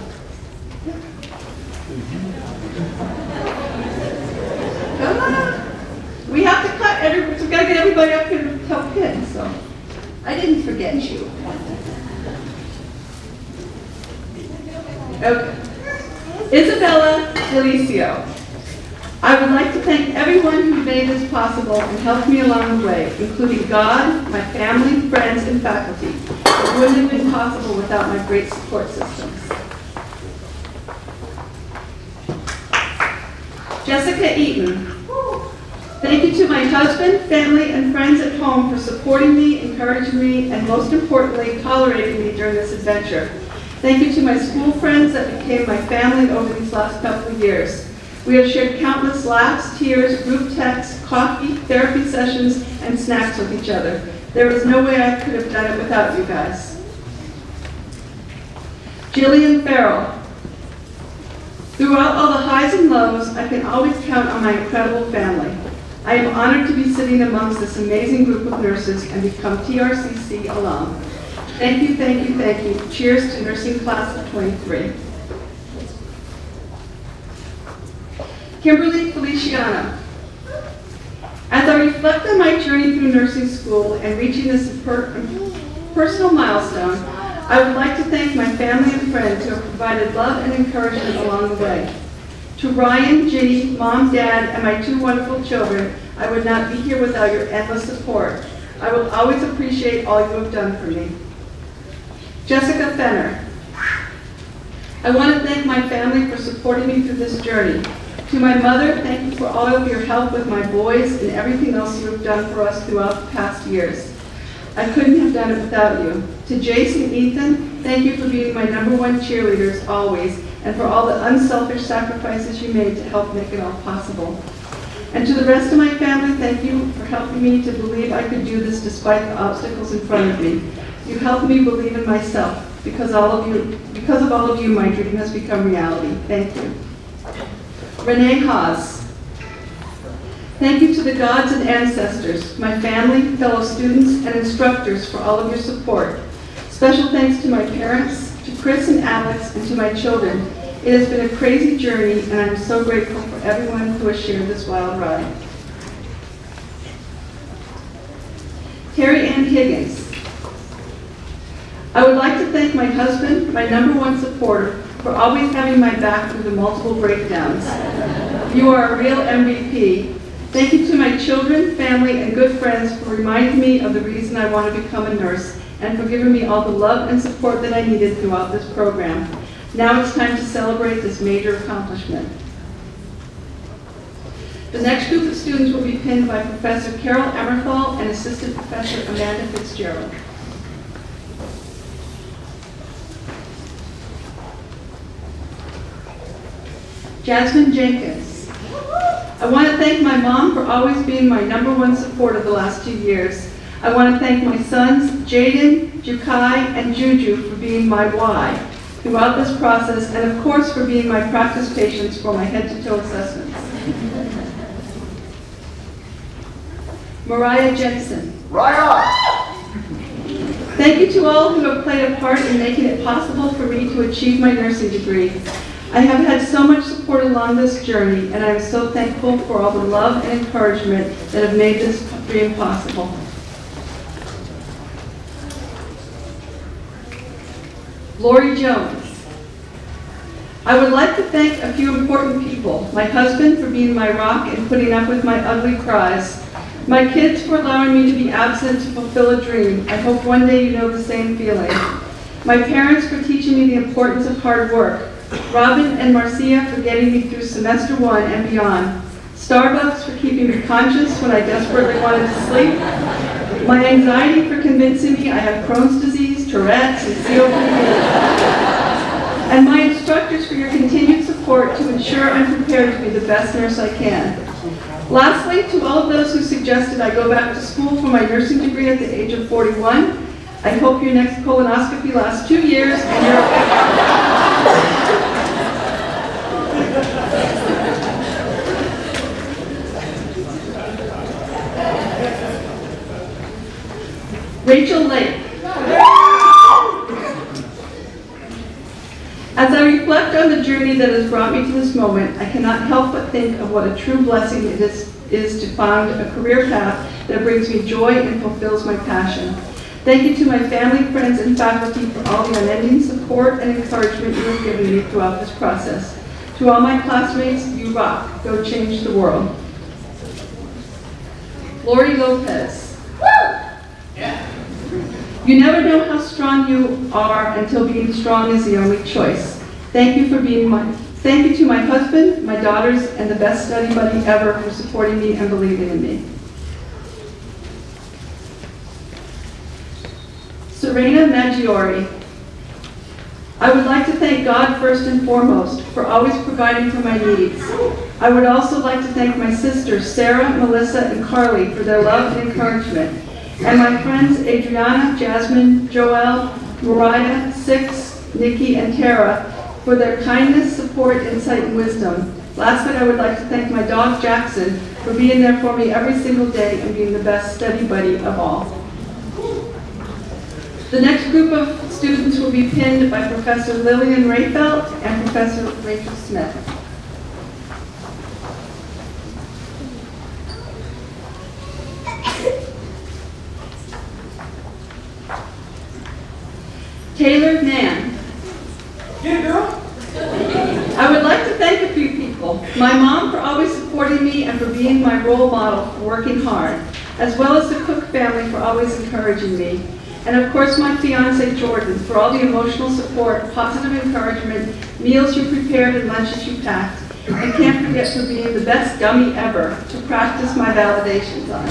Come on. We have to cut we've got to get everybody up here to help pin, so I didn't forget you. Okay. Isabella Delicio. I would like to thank everyone who made this possible and helped me along the way, including God, my family, friends, and faculty. It wouldn't have been possible without my great support systems. Jessica Eaton. Thank you to my husband, family, and friends at home for supporting me, encouraging me, and most importantly, tolerating me during this adventure. Thank you to my school friends that became my family over these last couple of years. We have shared countless laughs, tears, group texts, coffee, therapy sessions, and snacks with each other. There is no way I could have done it without you guys. Jillian Farrell. Throughout all the highs and lows, I can always count on my incredible family. I am honored to be sitting amongst this amazing group of nurses and become TRCC alum. Thank you, thank you, thank you. Cheers to nursing class of 23. Kimberly Feliciano. As I reflect on my journey through nursing school and reaching this personal milestone, I would like to thank my family and friends who have provided love and encouragement along the way. To Ryan, Ginny, Mom, Dad, and my 2 wonderful children, I would not be here without your endless support. I will always appreciate all you have done for me. Jessica Fenner. I want to thank my family for supporting me through this journey. To my mother, thank you for all of your help with my boys and everything else you have done for us throughout the past years. I couldn't have done it without you. To Jason and Ethan, thank you for being my #1 cheerleaders always, and for all the unselfish sacrifices you made to help make it all possible. And to the rest of my family, thank you for helping me to believe I could do this despite the obstacles in front of me. You helped me believe in myself. Because of all of you, my dream has become reality. Thank you. Renee Haas. Thank you to the gods and ancestors, my family, fellow students, and instructors for all of your support. Special thanks to my parents, to Chris and Alex, and to my children. It has been a crazy journey, and I'm so grateful for everyone who has shared this wild ride. Terry Ann Higgins. I would like to thank my husband, my #1 supporter, for always having my back through the multiple breakdowns. You are a real MVP. Thank you to my children, family, and good friends for reminding me of the reason I want to become a nurse and for giving me all the love and support that I needed throughout this program. Now it's time to celebrate this major accomplishment. The next group of students will be pinned by Professor Carol Emmerthal and Assistant Professor Amanda Fitzgerald. Jasmine Jenkins. I want to thank my mom for always being my #1 supporter the last 2 years. I want to thank my sons, Jaden, Jukai, and Juju for being my why throughout this process, and of course for being my practice patients for my head-to-toe assessments. Mariah Jensen. Thank you to all who have played a part in making it possible for me to achieve my nursing degree. I have had so much support along this journey, and I am so thankful for all the love and encouragement that have made this dream possible. Laurie Jones. I would like to thank a few important people. My husband for being my rock and putting up with my ugly cries. My kids for allowing me to be absent to fulfill a dream. I hope one day you know the same feeling. My parents for teaching me the importance of hard work. Robin and Marcia for getting me through semester 1 and beyond. Starbucks for keeping me conscious when I desperately wanted to sleep. My anxiety for convincing me I have Crohn's disease, Tourette's, and COPD. And my instructors for your continued support to ensure I'm prepared to be the best nurse I can. Lastly, to all of those who suggested I go back to school for my nursing degree at the age of 41, I hope your next colonoscopy lasts 2 years and you're... Rachel Lake. As I reflect on the journey that has brought me to this moment, I cannot help but think of what a true blessing it is to find a career path that brings me joy and fulfills my passion. Thank you to my family, friends, and faculty for all the unending support and encouragement you have given me throughout this process. To all my classmates, you rock. Go change the world. Laurie Lopez. You never know how strong you are until being strong is the only choice. Thank you to my husband, my daughters, and the best study buddy ever for supporting me and believing in me. Ceraina Maggiore. I would like to thank God first and foremost for always providing for my needs. I would also like to thank my sisters, Sarah, Melissa, and Carly for their love and encouragement. And my friends Adriana, Jasmine, Joelle, Mariah, Six, Nikki, and Tara for their kindness, support, insight, and wisdom. Lastly, I would like to thank my dog Jackson for being there for me every single day and being the best study buddy of all. The next group of students will be pinned by Professor Lillian Rafeldt and Professor Rachel Smith. Taylor Nan. Yeah, girl. I would like to thank a few people. My mom for always supporting me and for being my role model for working hard, as well as the Cook family for always encouraging me. And of course my fiance Jordan for all the emotional support, positive encouragement, meals you prepared and lunches you packed. And can't forget for being the best dummy ever to practice my validations on.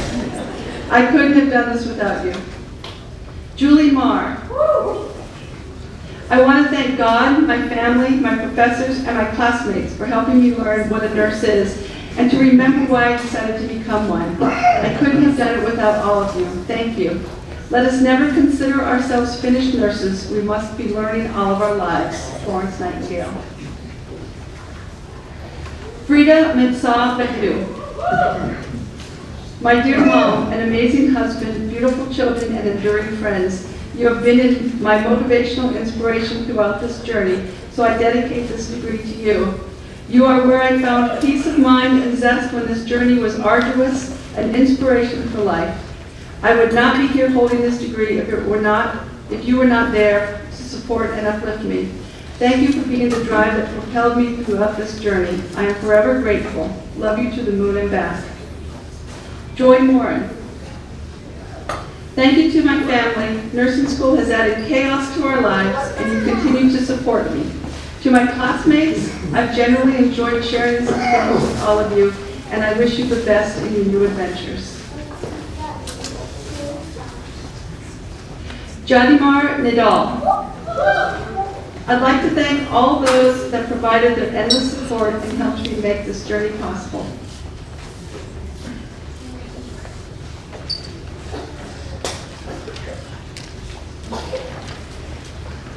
I couldn't have done this without you. Julie Marr. I want to thank God, my family, my professors, and my classmates for helping me learn what a nurse is and to remember why I decided to become one. I couldn't have done it without all of you. Thank you. Let us never consider ourselves finished nurses. We must be learning all of our lives. Florence Nightingale. Frida Mensah Badu. My dear mom, an amazing husband, beautiful children, and enduring friends, you have been my motivational inspiration throughout this journey, so I dedicate this degree to you. You are where I found peace of mind and zest when this journey was arduous, an inspiration for life. I would not be here holding this degree if you were not there to support and uplift me. Thank you for being the drive that propelled me throughout this journey. I am forever grateful. Love you to the moon and back. Joy Morin. Thank you to my family. Nursing school has added chaos to our lives, and you continue to support me. To my classmates, I've generally enjoyed sharing this experience with all of you, and I wish you the best in your new adventures. Jadimar Nidal. I'd like to thank all those that provided their endless support and helped me make this journey possible.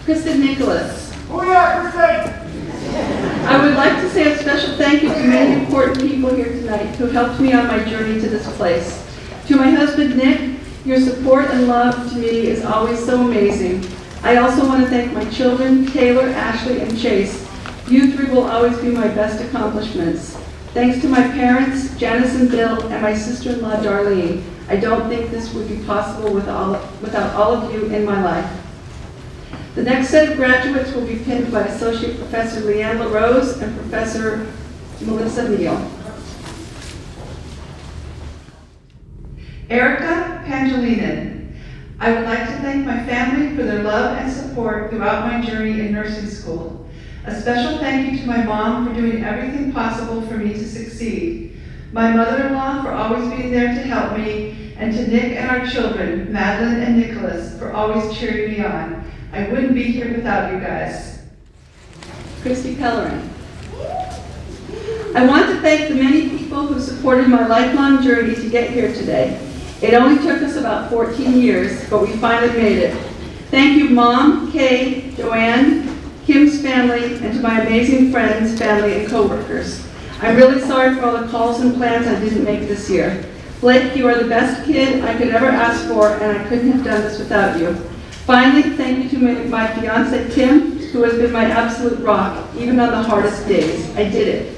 Kristen Nicholas. Oh yeah, Kristen! I would like to say a special thank you to many important people here tonight who helped me on my journey to this place. To my husband, Nick, your support and love to me is always so amazing. I also want to thank my children, Taylor, Ashley, and Chase. You three will always be my best accomplishments. Thanks to my parents, Janice and Bill, and my sister-in-law, Darlene. I don't think this would be possible without all of you in my life. The next set of graduates will be pinned by Associate Professor Leanne LaRose and Professor Melissa Neill. Erica Pangelinen. I would like to thank my family for their love and support throughout my journey in nursing school. A special thank you to my mom for doing everything possible for me to succeed. My mother-in-law for always being there to help me, and to Nick and our children, Madeline and Nicholas, for always cheering me on. I wouldn't be here without you guys. Christy Pellerin. I want to thank the many people who supported my lifelong journey to get here today. It only took us about 14 years, but we finally made it. Thank you, Mom, Kay, Joanne, Kim's family, and to my amazing friends, family, and coworkers. I'm really sorry for all the calls and plans I didn't make this year. Blake, you are the best kid I could ever ask for, and I couldn't have done this without you. Finally, thank you to my fiance, Tim, who has been my absolute rock, even on the hardest days. I did it.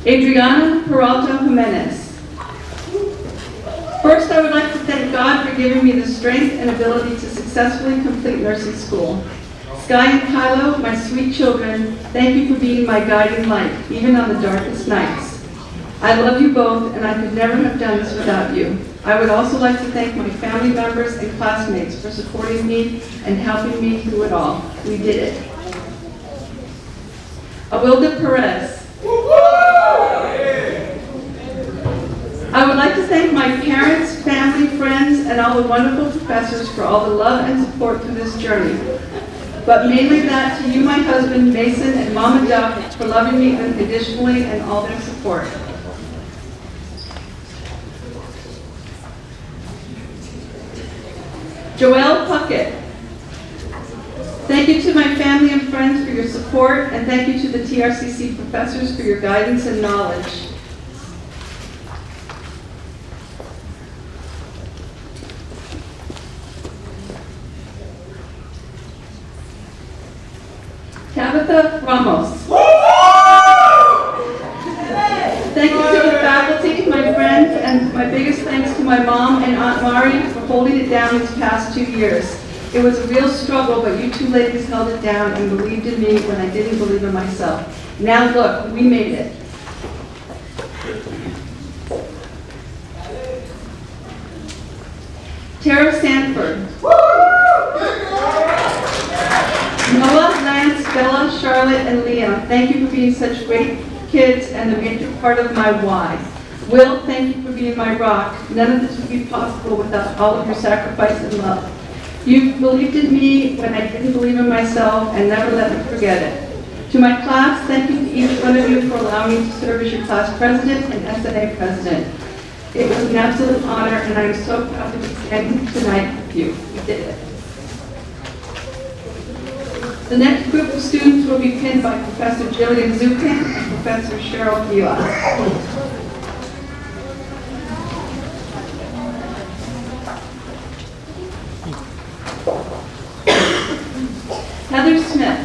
Adriana Peralta Jimenez. First, I would like to thank God for giving me the strength and ability to successfully complete nursing school. Sky and Kylo, my sweet children, thank you for being my guiding light, even on the darkest nights. I love you both, and I could never have done this without you. I would also like to thank my family members and classmates for supporting me and helping me through it all. We did it. Awilda Perez. I would like to thank my parents, family, friends, and all the wonderful professors for all the love and support through this journey. But mainly that to you, my husband, Mason, and Mama Duck, for loving me unconditionally and all their support. Joelle Puckett. Thank you to my family and friends for your support, and thank you to the TRCC professors for your guidance and knowledge. Tabitha Ramos. Thank you to the faculty, my friends, and my biggest thanks to my mom and Aunt Mari for holding it down these past 2 years. It was a real struggle, but you two ladies held it down and believed in me when I didn't believe in myself. Now look, we made it. Tara Sanford. Noah, Lance, Bella, Charlotte, and Leanne, thank you for being such great kids and a major part of my why. Will, thank you for being my rock. None of this would be possible without all of your sacrifice and love. You believed in me when I didn't believe in myself and never let me forget it. To my class, thank you to each one of you for allowing me to serve as your class president and SNA president. It was an absolute honor, and I am so proud to be standing tonight with you. We did it. The next group of students will be pinned by Professor Jillian Zukin and Professor Cheryl Vila. Heather Smith.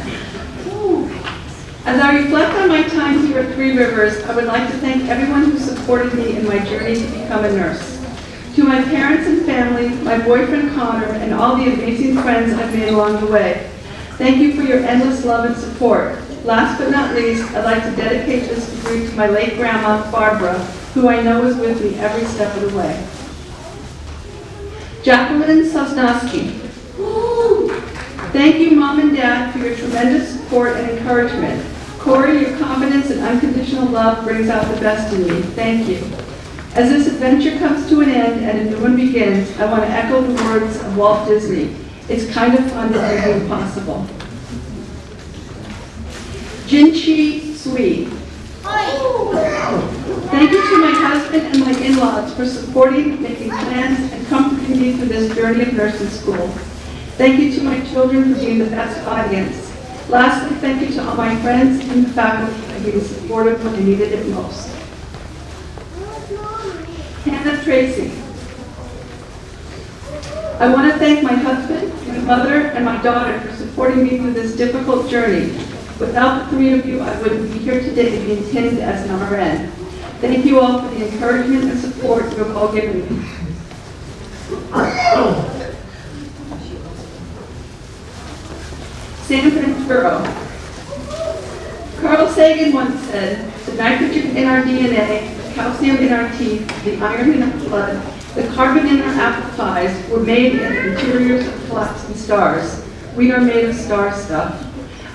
As I reflect on my time here at Three Rivers, I would like to thank everyone who supported me in my journey to become a nurse. To my parents and family, my boyfriend Connor, and all the amazing friends I've made along the way, thank you for your endless love and support. Last but not least, I'd like to dedicate this degree to my late grandma, Barbara, who I know was with me every step of the way. Jacqueline Sosnowski. Thank you, Mom and Dad, for your tremendous support and encouragement. Corey, your confidence and unconditional love brings out the best in me. Thank you. As this adventure comes to an end and a new one begins, I want to echo the words of Walt Disney. It's kind of fun to do the impossible. Jinchi Sui. Thank you to my husband and my in-laws for supporting, making plans, and comforting me through this journey of nursing school. Thank you to my children for being the best audience. Lastly, thank you to all my friends and the faculty for being supportive when I needed it most. Hannah Tracy. I want to thank my husband, my mother, and my daughter for supporting me through this difficult journey. Without the three of you, I wouldn't be here today being pinned as an RN. Thank you all for the encouragement and support you have all given me. Sanford. Carl Sagan once said, the nitrogen in our DNA, the calcium in our teeth, the iron in our blood, the carbon in our apple pies were made in the interiors of collapsing stars. We are made of star stuff.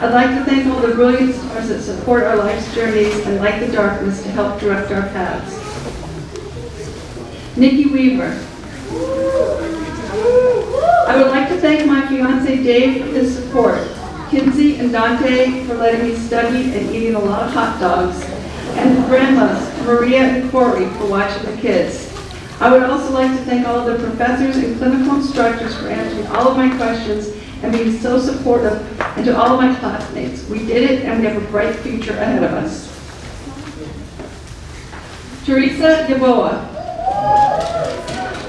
I'd like to thank all the brilliant stars that support our life's journeys and light the darkness to help direct our paths. Nikki Weaver. I would like to thank my fiance Dave for his support, Kinsey and Dante for letting me study and eating a lot of hot dogs, and the grandmas, Maria and Corey, for watching the kids. I would also like to thank all of the professors and clinical instructors for answering all of my questions and being so supportive, and to all of my classmates. We did it, and we have a bright future ahead of us. Teresa Yaboa.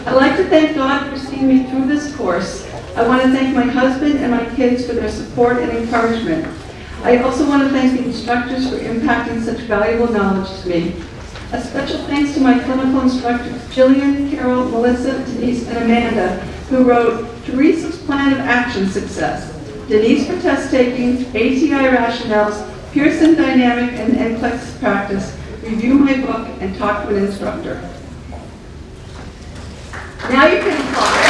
I'd like to thank God for seeing me through this course. I want to thank my husband and my kids for their support and encouragement. I also want to thank the instructors for impacting such valuable knowledge to me. A special thanks to my clinical instructors, Jillian, Carol, Melissa, Denise, and Amanda, who wrote Teresa's Plan of Action Success, Denise for Test Taking, ATI Rationales, Pearson Dynamic and NCLEX Practice, review my book, and talk to an instructor. Now you can applaud.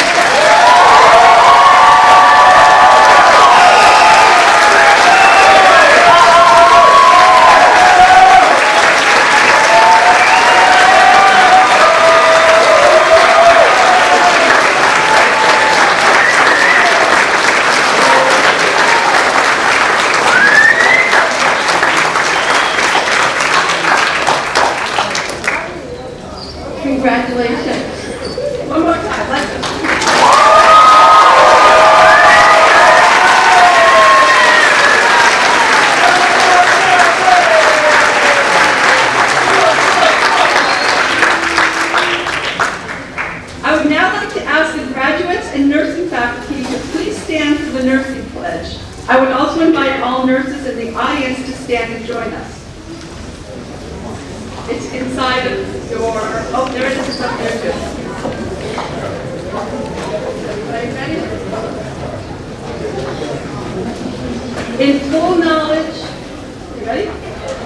Congratulations. One more time, let's go. I would now like to ask the graduates and nursing faculty to please stand for the nursing pledge. I would also invite all nurses and audience to stand and join us. It's inside of your, oh, there it is, it's up there too. Everybody ready? In full knowledge, you ready?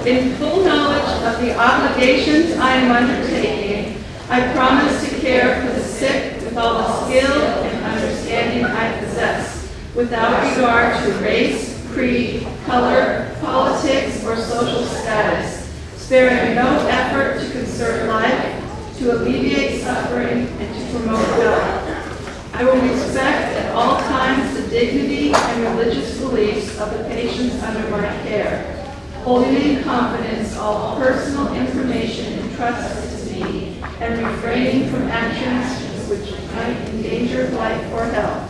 In full knowledge of the obligations I am undertaking, I promise to care for the sick with all the skill and understanding I possess, without regard to race, creed, color, politics, or social status, sparing no effort to conserve life, to alleviate suffering, and to promote health. I will respect at all times the dignity and religious beliefs of the patients under my care, holding in confidence all personal information entrusted to me, and refraining from actions which might endanger life or health.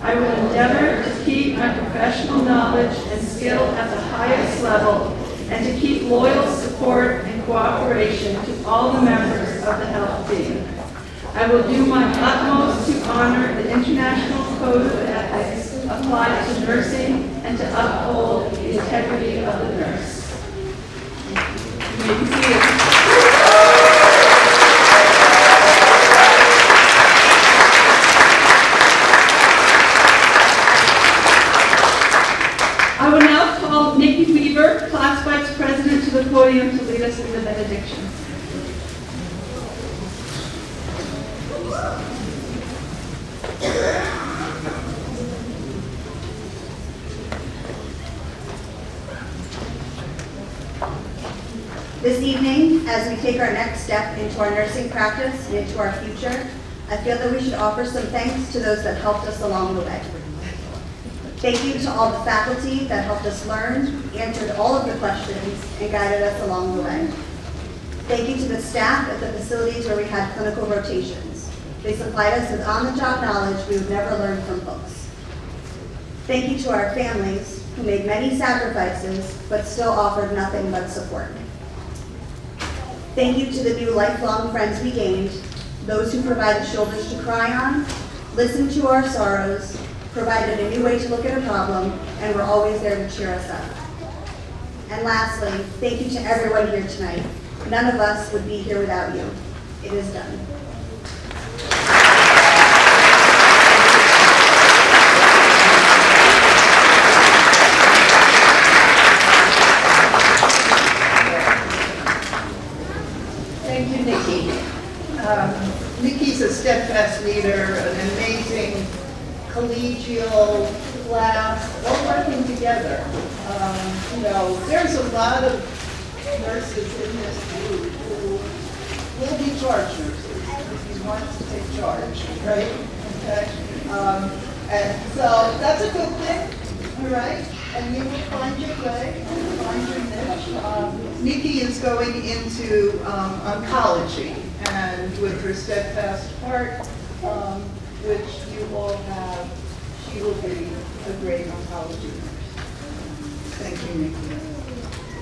I will endeavor to keep my professional knowledge and skill at the highest level, and to keep loyal support and cooperation to all the members of the health team. I will do my utmost to honor the International Code of Ethics applied to nursing and to uphold the integrity of the nurse. You may be seated. I will now call Nikki Weaver, Class Vice President, to the podium to lead us in the benediction. This evening, as we take our next step into our nursing practice and into our future, I feel that we should offer some thanks to those that helped us along the way. Thank you to all the faculty that helped us learn, answered all of the questions, and guided us along the way. Thank you to the staff at the facilities where we had clinical rotations. They supplied us with on-the-job knowledge we would never learn from books. Thank you to our families who made many sacrifices but still offered nothing but support. Thank you to the new lifelong friends we gained, those who provided shoulders to cry on, listened to our sorrows, provided a new way to look at a problem, and were always there to cheer us up. And lastly, thank you to everyone here tonight. None of us would be here without you. It is done. Thank you, Nikki. Nikki's a steadfast leader, an amazing collegial class, all working together. There's a lot of nurses in this group who will be charge nurses if you want to take charge, right? Okay. And so that's a good thing, all right? And you will find your way, find your niche. Nikki is going into oncology, and with her steadfast heart, which you all have, she will be a great oncology nurse. Thank you, Nikki.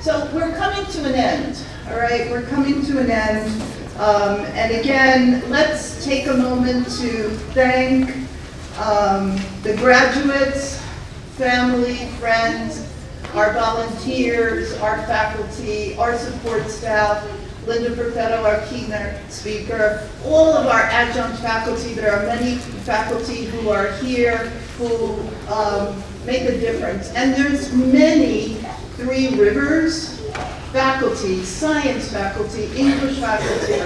So we're coming to an end, all right? We're coming to an end. And again, let's take a moment to thank the graduates, family, friends, our volunteers, our faculty, our support staff, Linda Perfetto, our keynote speaker, all of our adjunct faculty. There are many faculty who are here who make a difference. And there's many Three Rivers faculty, science faculty, English faculty,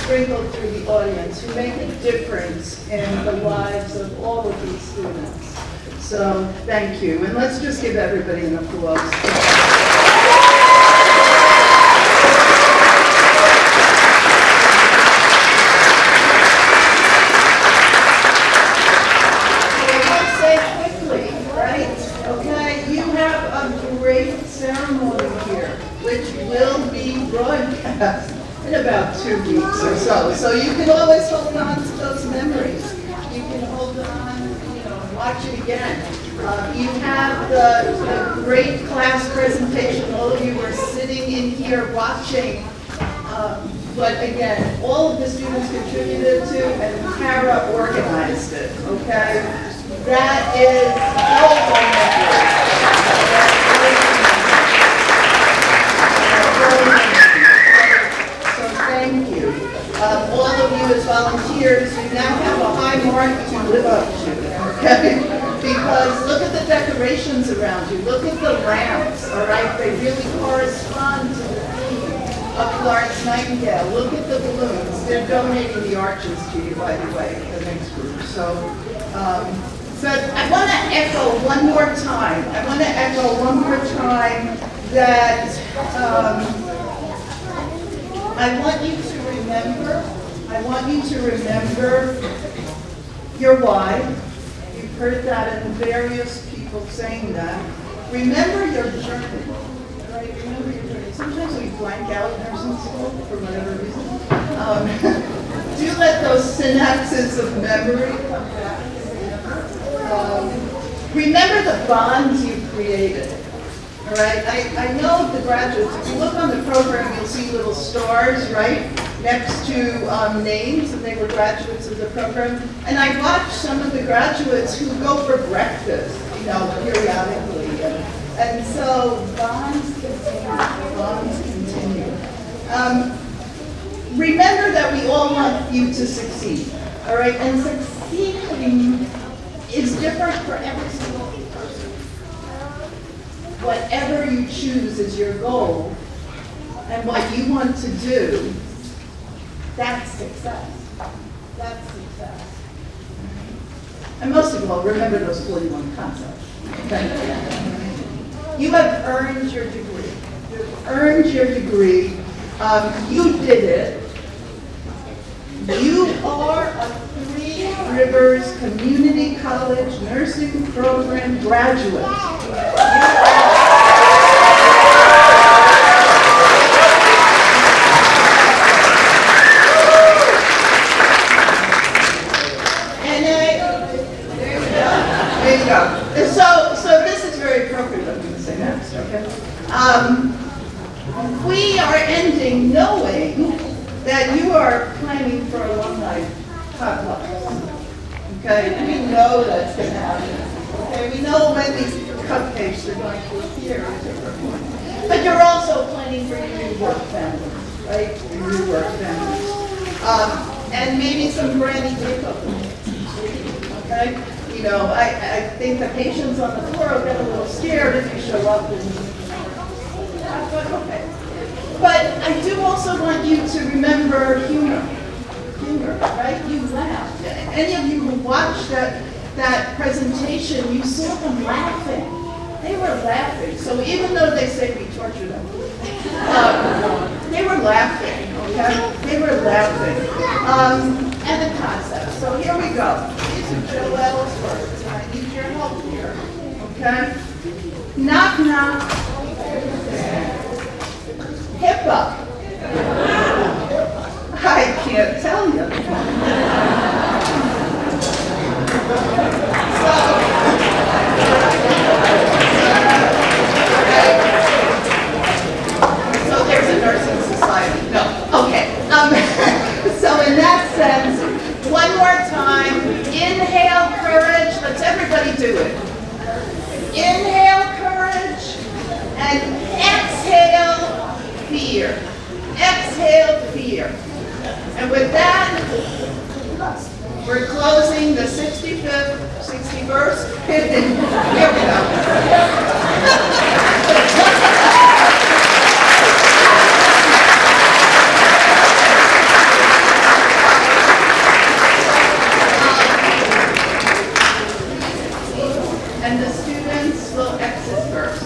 sprinkled through the audience who make a difference in the lives of all of these students. So thank you. And let's just give everybody an applause. In about 2 weeks or so. So you can always hold on to those memories. You can hold on, watch it again. You have the great class presentation. All of you are sitting in here watching. But again, all of the students contributed to, and Tara organized it, okay? That is so wonderful. So thank you. All of you as volunteers, you now have a high mark to live up to, okay? Because look at the decorations around you. Look at the lamps, all right? They really correspond to the theme of Florence Nightingale. Look at the balloons. They're donating the arches to you, by the way, the next group. So I want to echo one more time. That I want you to remember your why. You've heard that in various people saying that. Remember your journey, right? Remember your journey. Sometimes we blank out nursing school for whatever reason. Do let those synapses of memory come back. Remember the bonds you created. All right, I know the graduates, if you look on the program, you'll see little stars, right, next to names, and they were graduates of the program. And I watched some of the graduates who go for breakfast, periodically. And so bonds continue. Remember that we all want you to succeed, all right? And succeeding is different for every single person. Whatever you choose as your goal and what you want to do, that's success. That's success. And most of all, remember those 41 concepts. You have earned your degree. You've earned your degree. You did it. You are a Three Rivers Community College Nursing Program graduate. There you go. So this is very appropriate. I'm going to say next, okay? We are ending knowing that you are planning for alumni potlucks. Okay, we know that's going to happen. Okay, we know when these cupcakes are going to appear at different points. But you're also planning for your new work families, right? Your new work families. And maybe some granny takeovers. Okay? I think the patients on the floor will get a little scared if you show up but okay. But I do also want you to remember humor, right? You laughed. Any of you who watched that presentation, you saw them laughing. They were laughing. So even though they say we torture them, they were laughing, okay? They were laughing. And the concept. So here we go. These are Joelle's words. I need your help here, okay? Knock, knock. HIPAA. I can't tell you. So there's a nursing society. No, okay. So in that sense, one more time, inhale courage. Let's everybody do it. Inhale courage and exhale fear. Exhale fear. And with that, we're closing the 61st. Here we go. And the students will exit first.